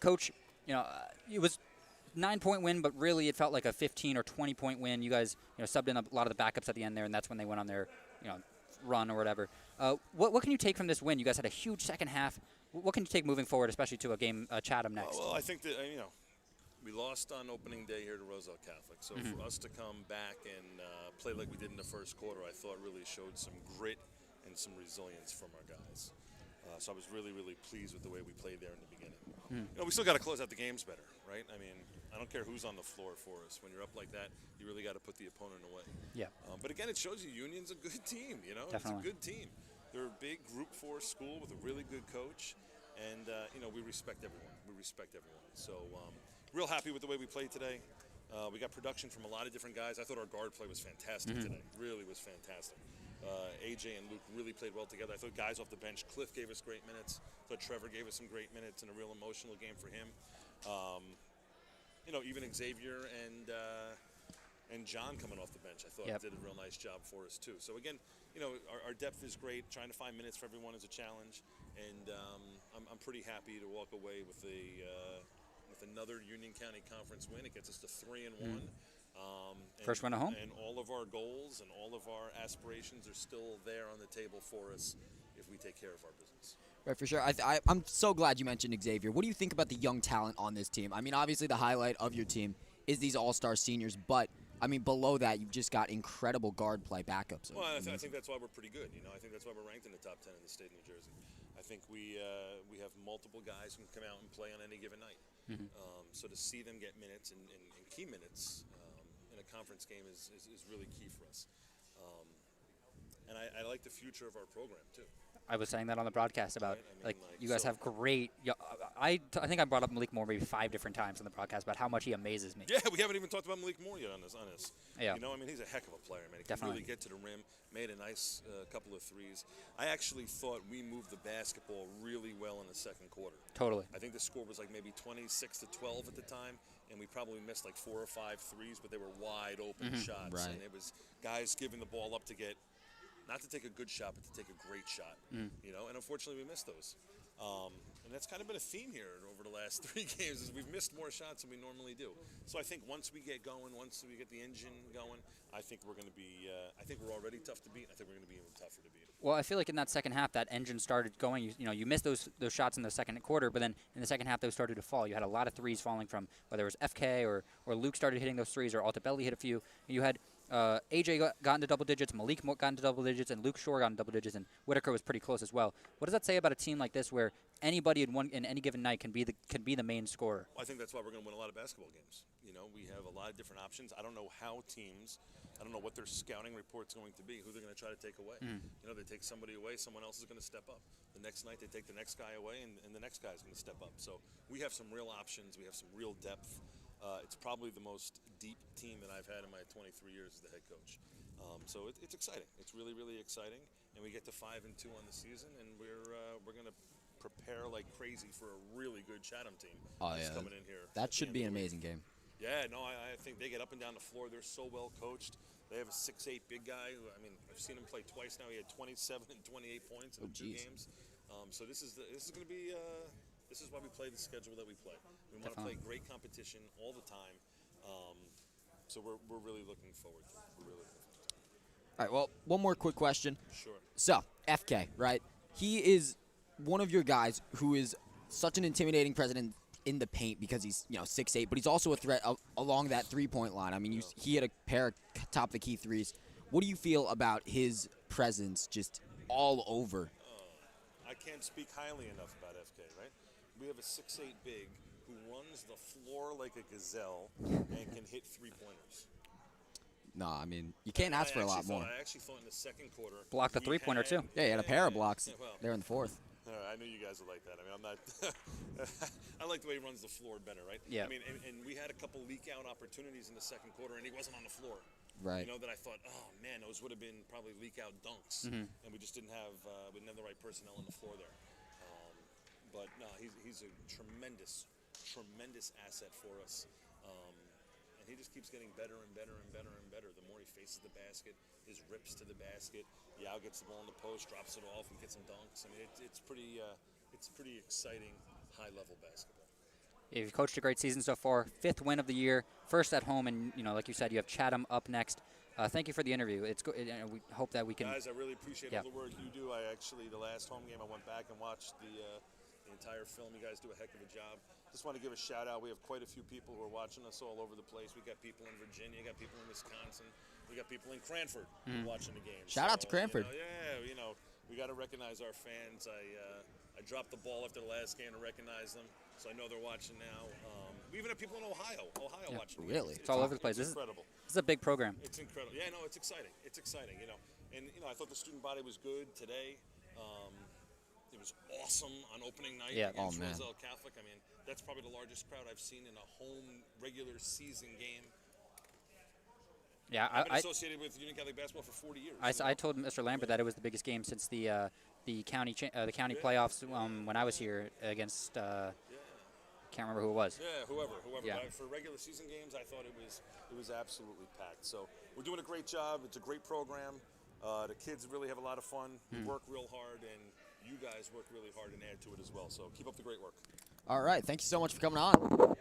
Coach, it was 9-point win, but really it felt like a 15 or 20-point win. You guys, subbed in a lot of the backups at the end there, and that's when they went on their, run or whatever. What can you take from this win? You guys had a huge second half. What can you take moving forward, especially to a game Chatham next? Well, I think that we lost on opening day here to Roselle Catholic. So for us to come back and play like we did in the first quarter, I thought really showed some grit and some resilience from our guys. So I was really, really pleased with the way we played there in the beginning. We still got to close out the games better, right? I mean, I don't care who's on the floor for us. When you're up like that, you really got to put the opponent away. Yeah. But again, it shows you Union's a good team. Definitely. It's a good team. They're a big Group 4 school with a really good coach, and we respect everyone. So real happy with the way we played today. We got production from a lot of different guys. I thought our guard play was fantastic today. Really was fantastic. AJ and Luke really played well together. I thought guys off the bench, Cliff gave us great minutes. I thought Trevor gave us some great minutes and a real emotional game for him. Even Xavier and John coming off the bench, I thought did a real nice job for us too. So again, our depth is great. Trying to find minutes for everyone is a challenge, and I'm pretty happy to walk away with another Union County Conference win. It gets us to 3-1. First win at home. And all of our goals and all of our aspirations are still there on the table for us if we take care of our business. Right, for sure. I'm so glad you mentioned Xavier. What do you think about the young talent on this team? I mean, obviously the highlight of your team is these all-star seniors, but I mean, below that, you've just got incredible guard play backups. Well, I think that's why we're pretty good. I think that's why we're ranked in the top 10 in the state of New Jersey. I think we have multiple guys who can come out and play on any given night. So to see them get minutes and key minutes in a conference game is really key for us. And I like the future of our program, too. I was saying that on the broadcast about, right? You guys have great I think I brought up Malik Moore maybe 5 different times on the broadcast about how much he amazes me. Yeah, we haven't even talked about Malik Moore yet on this. Yeah. He's a heck of a player, man. He can Definitely. really get to the rim, made a nice couple of threes. I actually thought we moved the basketball really well in the second quarter. Totally. I think the score was like maybe 26-12 at the time, and we probably missed like 4 or 5 threes, but they were wide open shots. Right. And it was guys giving the ball up to get, not to take a good shot, but to take a great shot. And unfortunately we missed those. And that's kind of been a theme here over the last 3 games is we've missed more shots than we normally do. So I think once we get going, once we get the engine going, I think we're going to be, I think we're already tough to beat. I think we're going to be even tougher to beat. Well, I feel like in that second half, that engine started going. You missed those shots in the second quarter, but then in the second half, those started to fall. You had a lot of threes falling from whether it was FK or Luke started hitting those threes, or Altabelli hit a few. You had AJ got into double digits, Malik got into double digits, and Luke Shore got into double digits, and Whitaker was pretty close as well. What does that say about a team like this, where anybody in any given night can be the main scorer? Well, I think that's why we're going to win a lot of basketball games. We have a lot of different options. I don't know how teams, I don't know what their scouting report's going to be, who they're going to try to take away. They take somebody away, someone else is going to step up. The next night they take the next guy away, and the next guy is going to step up. So we have some real options. We have some real depth. It's probably the most deep team that I've had in my 23 years as the head coach. So it's exciting. It's really, really exciting. And we get to 5-2 on the season, and we're going to prepare like crazy for a really good Chatham team that's coming in here. That should be an amazing game. Yeah, no, I think they get up and down the floor. They're so well coached. They have a 6'8" big guy who, I've seen him play twice now. He had 27 and 28 points in 2 games. So this is going to be. This is why we play the schedule that we play. We want to play great competition all the time. So we're really looking forward to it. All right, well, one more quick question. Sure. So, FK, right? He is one of your guys who is such an intimidating presence in the paint because he's 6'8", but he's also a threat along that three-point line. He had a pair of top-of-the-key threes. What do you feel about his presence just all over? I can't speak highly enough about FK, right? We have a 6'8" big who runs the floor like a gazelle and can hit three-pointers. No, you can't ask for a lot more. I actually thought in the second quarter. Blocked the three-pointer, too. Yeah, he had a pair of blocks there in the fourth. I knew you guys would like that. I'm not. I like the way he runs the floor better, right? Yeah. And we had a couple leak-out opportunities in the second quarter, and he wasn't on the floor. Right. That I thought, oh man, those would have been probably leak-out dunks, and we just didn't have the right personnel on the floor there. But no, he's a tremendous asset for us. And he just keeps getting better and better and better and better the more he faces the basket, his rips to the basket. Yao gets the ball in the post, drops it off, and gets some dunks. I mean, it's pretty exciting, high-level basketball. You've coached a great season so far. 5th win of the year, first at home, and like you said, you have Chatham up next. Thank you for the interview. We hope that we can. Guys, I really appreciate all the work you do. The last home game, I went back and watched the entire film. You guys do a heck of a job. Just want to give a shout out. We have quite a few people who are watching us all over the place. We got people in Virginia, got people in Wisconsin, we got people in Cranford watching the game. Shout out to Cranford. We got to recognize our fans. I dropped the ball after the last game to recognize them, so I know they're watching now. We even have people in Ohio watching. Really? It's all over the place. It's incredible. This is a big program. It's incredible. Yeah, no, it's exciting. It's exciting, And, I thought the student body was good today. It was awesome on opening night against Roselle Catholic. I mean, that's probably the largest crowd I've seen in a home regular season game. Yeah, I've been associated with Union Catholic basketball for 40 years. I told Mr. Lambert that it was the biggest game since the county playoffs when I was here against. Can't remember who it was. Yeah, whoever. Yeah. But for regular season games, I thought it was absolutely packed. So we're doing a great job. It's a great program. The kids really have a lot of fun. We work real hard, and you guys work really hard and add to it as well. So keep up the great work. All right. Thank you so much for coming on.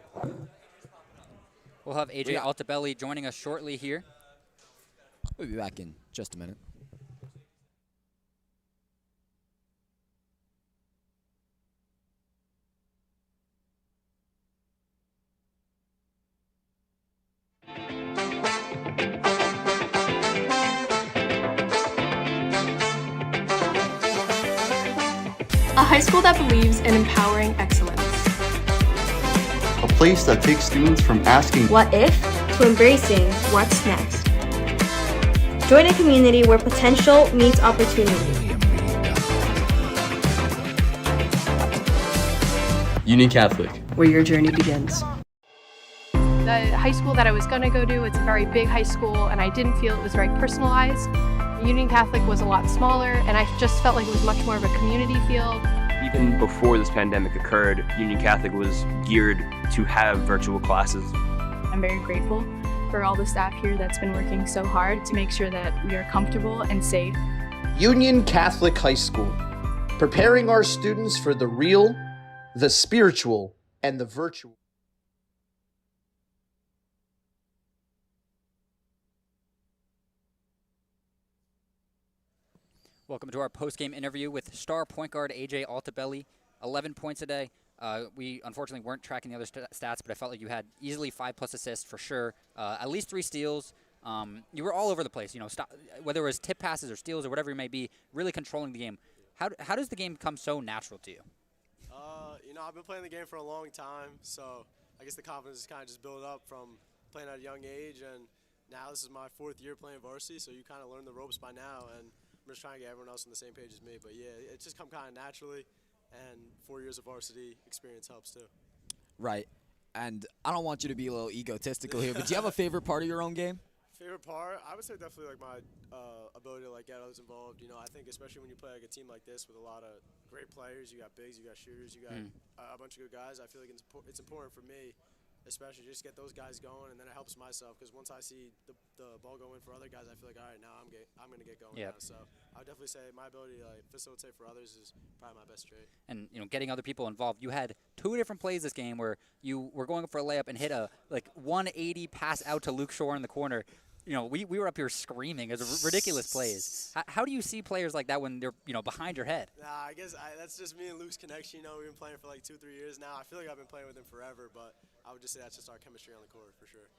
We'll have AJ Altabelli joining us shortly here. We'll be back in just a minute. A high school that believes in empowering excellence. A place that takes students from asking What if to embracing what's next. Join a community where potential meets opportunity. Union Catholic, Where your journey begins. The high school that I was going to go to, it's a very big high school, and I didn't feel it was very personalized. Union Catholic was a lot smaller, and I just felt like it was much more of a community feel. even before this pandemic occurred, Union Catholic was geared to have virtual classes. I'm very grateful for all the staff here that's been working so hard to make sure that we are comfortable and safe. Union Catholic High School, preparing our students for the real, the spiritual, and the virtual. Welcome to our post-game interview with star point guard AJ Altabelli. 11 points a day. We unfortunately weren't tracking the other stats, but I felt like you had easily 5+ assists for sure. At least 3 steals. You were all over the place. You know, whether it was tip passes or steals or whatever it may be, really controlling the game. How does the game come so natural to you? You know, I've been playing the game for a long time, so I guess the confidence is kind of just built up from playing at a young age, and now this is my 4th year playing varsity, so you kind of learn the ropes by now, and I'm just trying to get everyone else on the same page as me. But yeah, it's just come kind of naturally, and 4 years of varsity experience helps too. Right. And I don't want you to be a little egotistical here, but do you have a favorite part of your own game? Favorite part? I would say definitely like my ability to get others involved. You know, I think especially when you play like a team like this with a lot of great players, you got bigs, you got shooters, you got a bunch of good guys. I feel like it's important for me, especially just get those guys going, and then it helps myself because once I see the ball going for other guys, I feel like all right, now I'm going to get going. Now. So I would definitely say my ability to like facilitate for others is probably my best trait. And you know, getting other people involved. You had 2 different plays this game where you were going for a layup and hit a 180 pass out to Luke Shore in the corner. You know, we were up here screaming. It was ridiculous plays. How do you see players like that when they're, you know, behind your head? I guess that's just me and Luke's connection. You know, we've been playing for like 2-3 years now. I feel like I've been playing with him forever, but I would just say that's just our chemistry on the court for sure.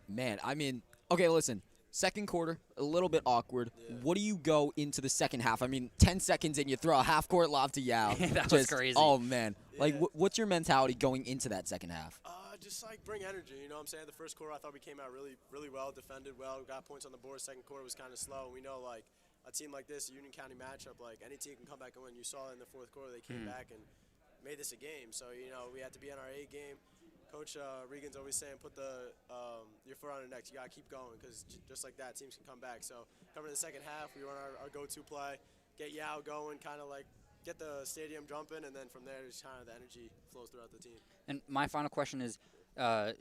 Man, I mean, okay, listen. Second quarter, a little bit awkward. Yeah. What do you go into the second half? I mean, 10 seconds and you throw a half-court lob to Yao. That was crazy. Oh, man. Yeah. Like, what's your mentality going into that second half? Just like bring energy, you know what I'm saying? The first quarter I thought we came out really, really well, defended well, got points on the board. Second quarter was kind of slow. We know like a team like this, a Union County matchup, like any team can come back and win. You saw in the fourth quarter they came back and made this a game. So, you know, we had to be on our A game. Coach Regan's always saying put your foot on your neck. You got to keep going because just like that, teams can come back. So coming to the second half, we were on our go-to play, get Yao going, kind of like get the stadium jumping, and then from there, just kind of the energy flows throughout the team. And my final question is,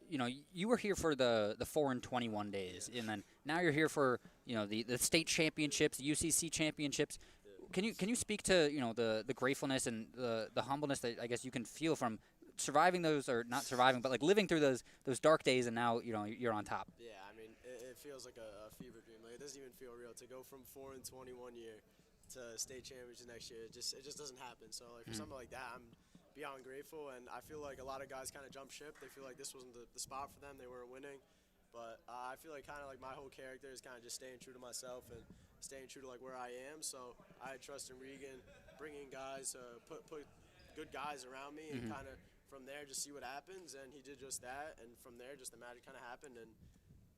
you were here for the 4-21 days, and then now you're here for the state championships, the UCC championships. Can you speak to the gratefulness and the humbleness that I guess you can feel from surviving those, or not surviving, but like living through those dark days, and now you're on top. Yeah, I mean it feels like a fever dream. Like, it doesn't even feel real to go from 4-21 year to state championship next year. It just doesn't happen. So like for something like that, I'm beyond grateful, and I feel like a lot of guys kind of jump ship. They feel like this wasn't the spot for them. They weren't winning, but I feel like kind of like my whole character is kind of just staying true to myself and staying true to like where I am. So I trust in Regan, bringing guys, put good guys around me, and kind of from there just see what happens. And he did just that, and from there just the magic kind of happened. And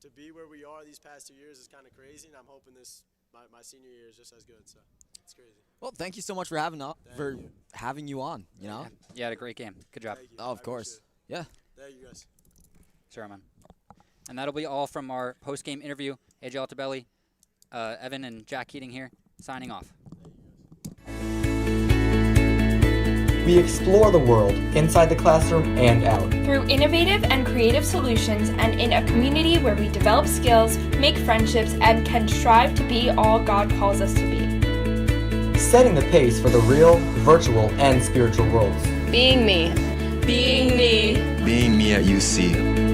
to be where we are these past 2 years is kind of crazy, and I'm hoping my senior year is just as good. So it's crazy. Well, thank you so much for having you on. Yeah, you had a great game. Good job. Oh, of course. Yeah. Thank you guys. Sure, man. And that'll be all from our post-game interview. AJ Altabelli, Evan, and Jack Keating here, signing off. We explore the world inside the classroom and out. Through innovative and creative solutions, and in a community where we develop skills, make friendships, and can strive to be all God calls us to be. Setting the pace for the real, virtual, and spiritual worlds. Being me. Being me. Being me at UC.